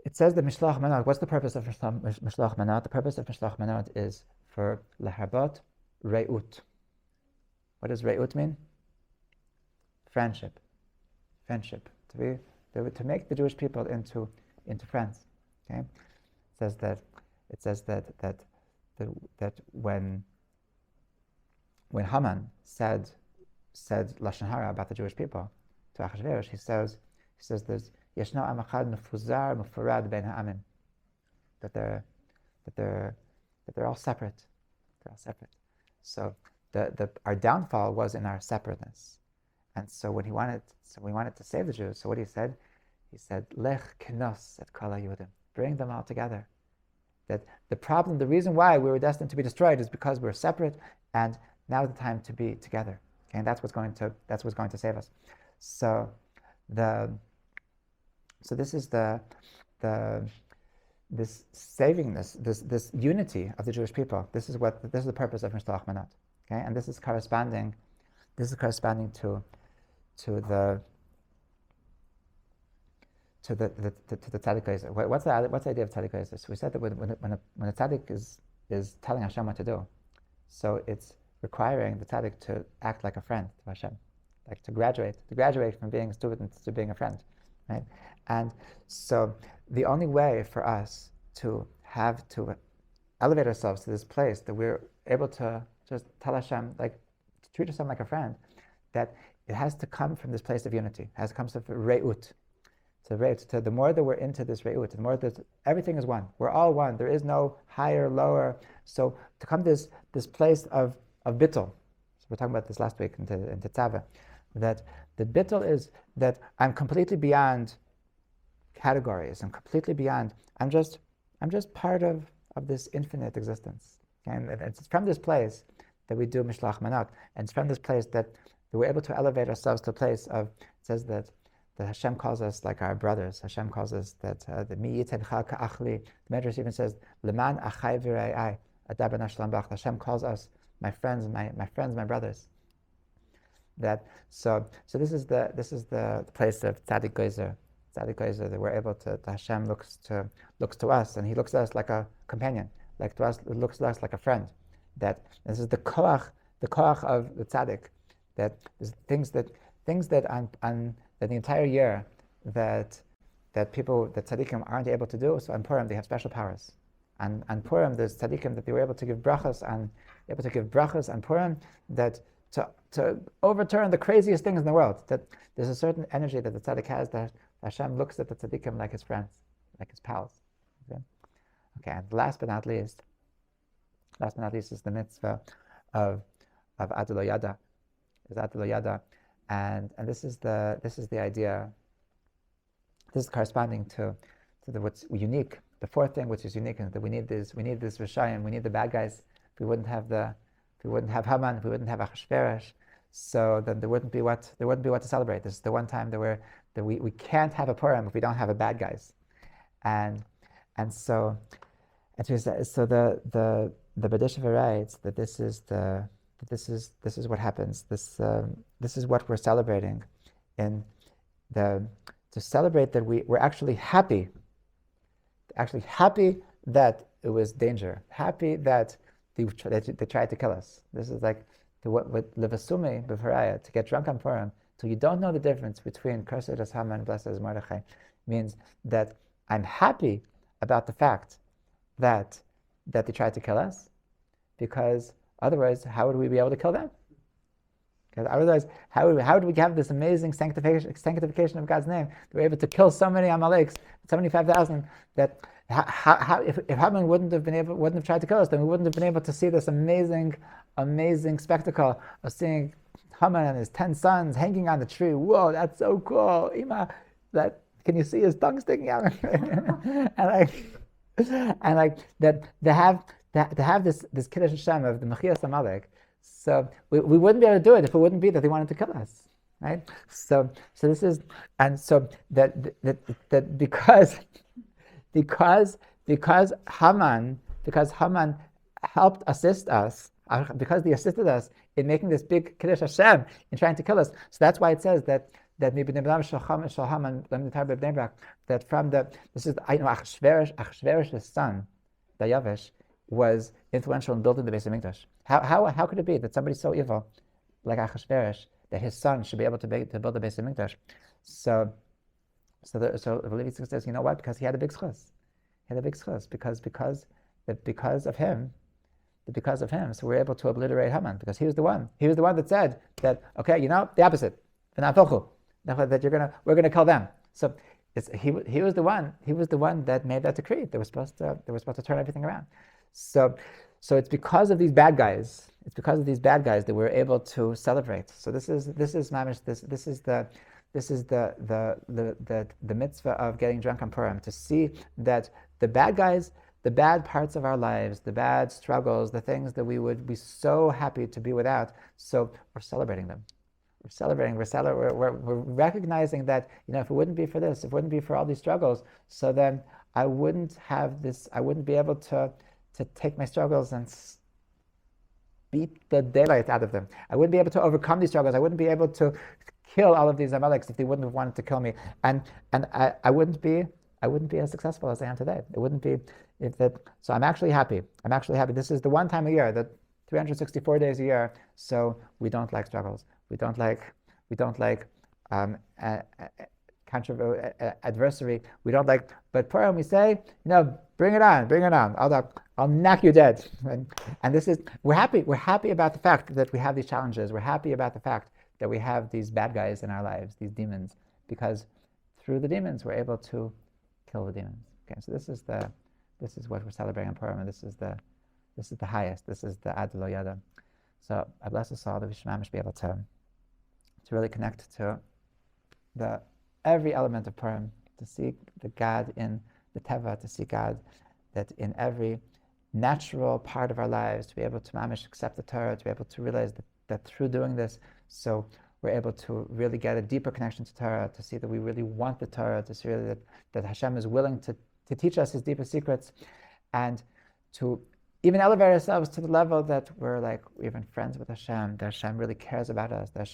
Speaker 1: it says that mishloach manat. What's the purpose of mishloach manat? The purpose of mishloach manat is for leharbot re'ut. What does re'ut mean? Friendship. To make the Jewish people into friends. Okay, it says that when Haman said lashon hara about the Jewish people to Achashverosh, he says there's yeshno am echad mefuzar mufurad bein ha'amim, that they're all separate. So our downfall was in our separateness, and so when we wanted to save the Jews, so what he said lech kenos et kol haYehudim, bring them all together. That the reason why we were destined to be destroyed is because we were separate, and now is the time to be together. Okay, and that's what's going to save us. So this is this unity of the Jewish people. This is the purpose of Mishloach Manat. Okay, and this is corresponding to the tzaddik geizer. What's the idea of tzaddik geizer? So we said that when a tzaddik is telling Hashem what to do, so it's requiring the tzaddik to act like a friend to Hashem, like to graduate from being a student to being a friend, right? And so the only way for us to elevate ourselves to this place that we're able to just tell Hashem, like to treat Hashem like a friend, that it has to come from this place of unity. It has to come from re'ut. So the more that we're into this re'ut, the more that everything is one. We're all one. There is no higher, lower. So to come to this place of bittul. So we're talking about this last week in Tetzaveh, that the bittul is that I'm completely beyond categories. I'm completely beyond. I'm just part of this infinite existence. Okay? And it's from this place that we do mishloach manat, and it's from this place that we're able to elevate ourselves to a place of. It says that Hashem calls us like our brothers. Hashem calls us that the mi yitencha ka'achli. The Medrash even says leman achai v'rei adar b'na shalom b'ach. Hashem calls us my friends, my brothers. That so this is the place of tzaddik geizer. Tzaddik geizer, that we're able to Hashem looks to us, and He looks at us like a companion, like to us, looks to us like a friend. That this is the koach of the tzaddik. That there's things that that the entire year that tzaddikim aren't able to do. So on Purim they have special powers. And on Purim there's tzaddikim that they were able to give brachas on Purim that to overturn the craziest things in the world. That there's a certain energy that the tzaddik has that Hashem looks at the tzaddikim like his friends, like his pals. Okay, and last but not least is the mitzvah of Adlo Yada. Is Adlo Yada. And this is the idea. This is corresponding to what's unique. The fourth thing which is unique is that we need this Rishayim, we need the bad guys. If we wouldn't have Haman, if we wouldn't have Achashverosh, so then there wouldn't be what to celebrate. This is the one time that we can't have a Purim if we don't have a bad guys. And so the Berdichever writes that this is what happens. This is what we're celebrating, to celebrate that we're actually happy that it was danger, happy that they tried to kill us. This is like what levasume b'varaya, to get drunk on Purim, so you don't know the difference between cursed is Haman and blessed is Mordechai, means that I'm happy about the fact that that they tried to kill us, because otherwise, how would we be able to kill them? Because otherwise, how would we have this amazing sanctification of God's name? They were able to kill so many Amaleks, 75,000. That if Haman wouldn't have tried to kill us, then we wouldn't have been able to see this amazing spectacle of seeing Haman and his 10 sons hanging on the tree. Whoa, that's so cool, Ima! Can you see his tongue sticking out? and like that to have this Kiddush Hashem of the Mechias Amalek. So we wouldn't be able to do it if it wouldn't be that they wanted to kill us, right? So this is, and so that because Haman helped assist us, because they assisted us in making this big Kiddush Hashem in trying to kill us. So that's why it says that from this is Achashverosh's son, Dayavish, was influential in building the Beis Hamikdash. How could it be that somebody so evil like Achashverosh, that his son should be able to build the Beis Hamikdash? So Levi says, you know what? Because he had a big schus. He had a big schus because of him. So we're able to obliterate Haman, because he was the one. He was the one that said that, okay, the opposite. That we're gonna kill them. So he was the one. He was the one that made that decree. They were supposed to turn everything around. So it's because of these bad guys. It's because of these bad guys that we're able to celebrate. So this is mamish. This is the mitzvah of getting drunk on Purim, to see that the bad guys, the bad parts of our lives, the bad struggles, the things that we would be so happy to be without. So we're celebrating them. We're recognizing that, if it wouldn't be for this, if it wouldn't be for all these struggles, so then I wouldn't be able to take my struggles and beat the daylight out of them. I wouldn't be able to overcome these struggles. I wouldn't be able to kill all of these Amaleks if they wouldn't have wanted to kill me. And I wouldn't be as successful as I am today. It wouldn't be so I'm actually happy. This is the one time a year, that 364 days a year, so we don't like struggles. We don't like adversary. We don't like, but Purim we say, bring it on. I'll knock you dead. And this is, we're happy about the fact that we have these challenges. We're happy about the fact that we have these bad guys in our lives, these demons, because through the demons we're able to kill the demons. Okay, so this is what we're celebrating in Purim, and this is the highest. This is the Ad Lo Yada. So I bless us all that we should be able to really connect to every element of Purim, to see the God in the Teva, to see God that in every natural part of our lives, to be able to mamish accept the Torah, to be able to realize that through doing this, so we're able to really get a deeper connection to Torah, to see that we really want the Torah, to see really that Hashem is willing to teach us His deepest secrets, and to even elevate ourselves to the level that we're even friends with Hashem, that Hashem really cares about us, that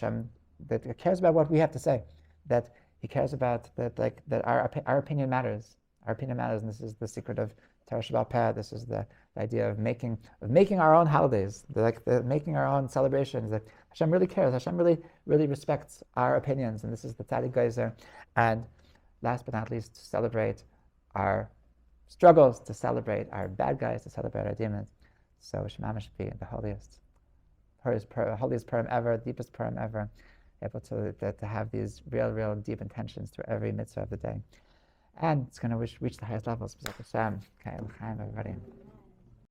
Speaker 1: He cares about what we have to say, that He cares about that our opinion matters. Our opinion matters, and this is the secret of Torah Shabbat Peh. This is the idea of making our own holidays, making our own celebrations. That Hashem really cares. Hashem really respects our opinions, and this is the Tzaddik Geyser. And last but not least, to celebrate our struggles, to celebrate our bad guys, to celebrate our demons. So Shemamash should be the holiest Purim ever, deepest Purim ever, able to have these real deep intentions through every mitzvah of the day. And it's going to reach the highest levels. Okay, everybody.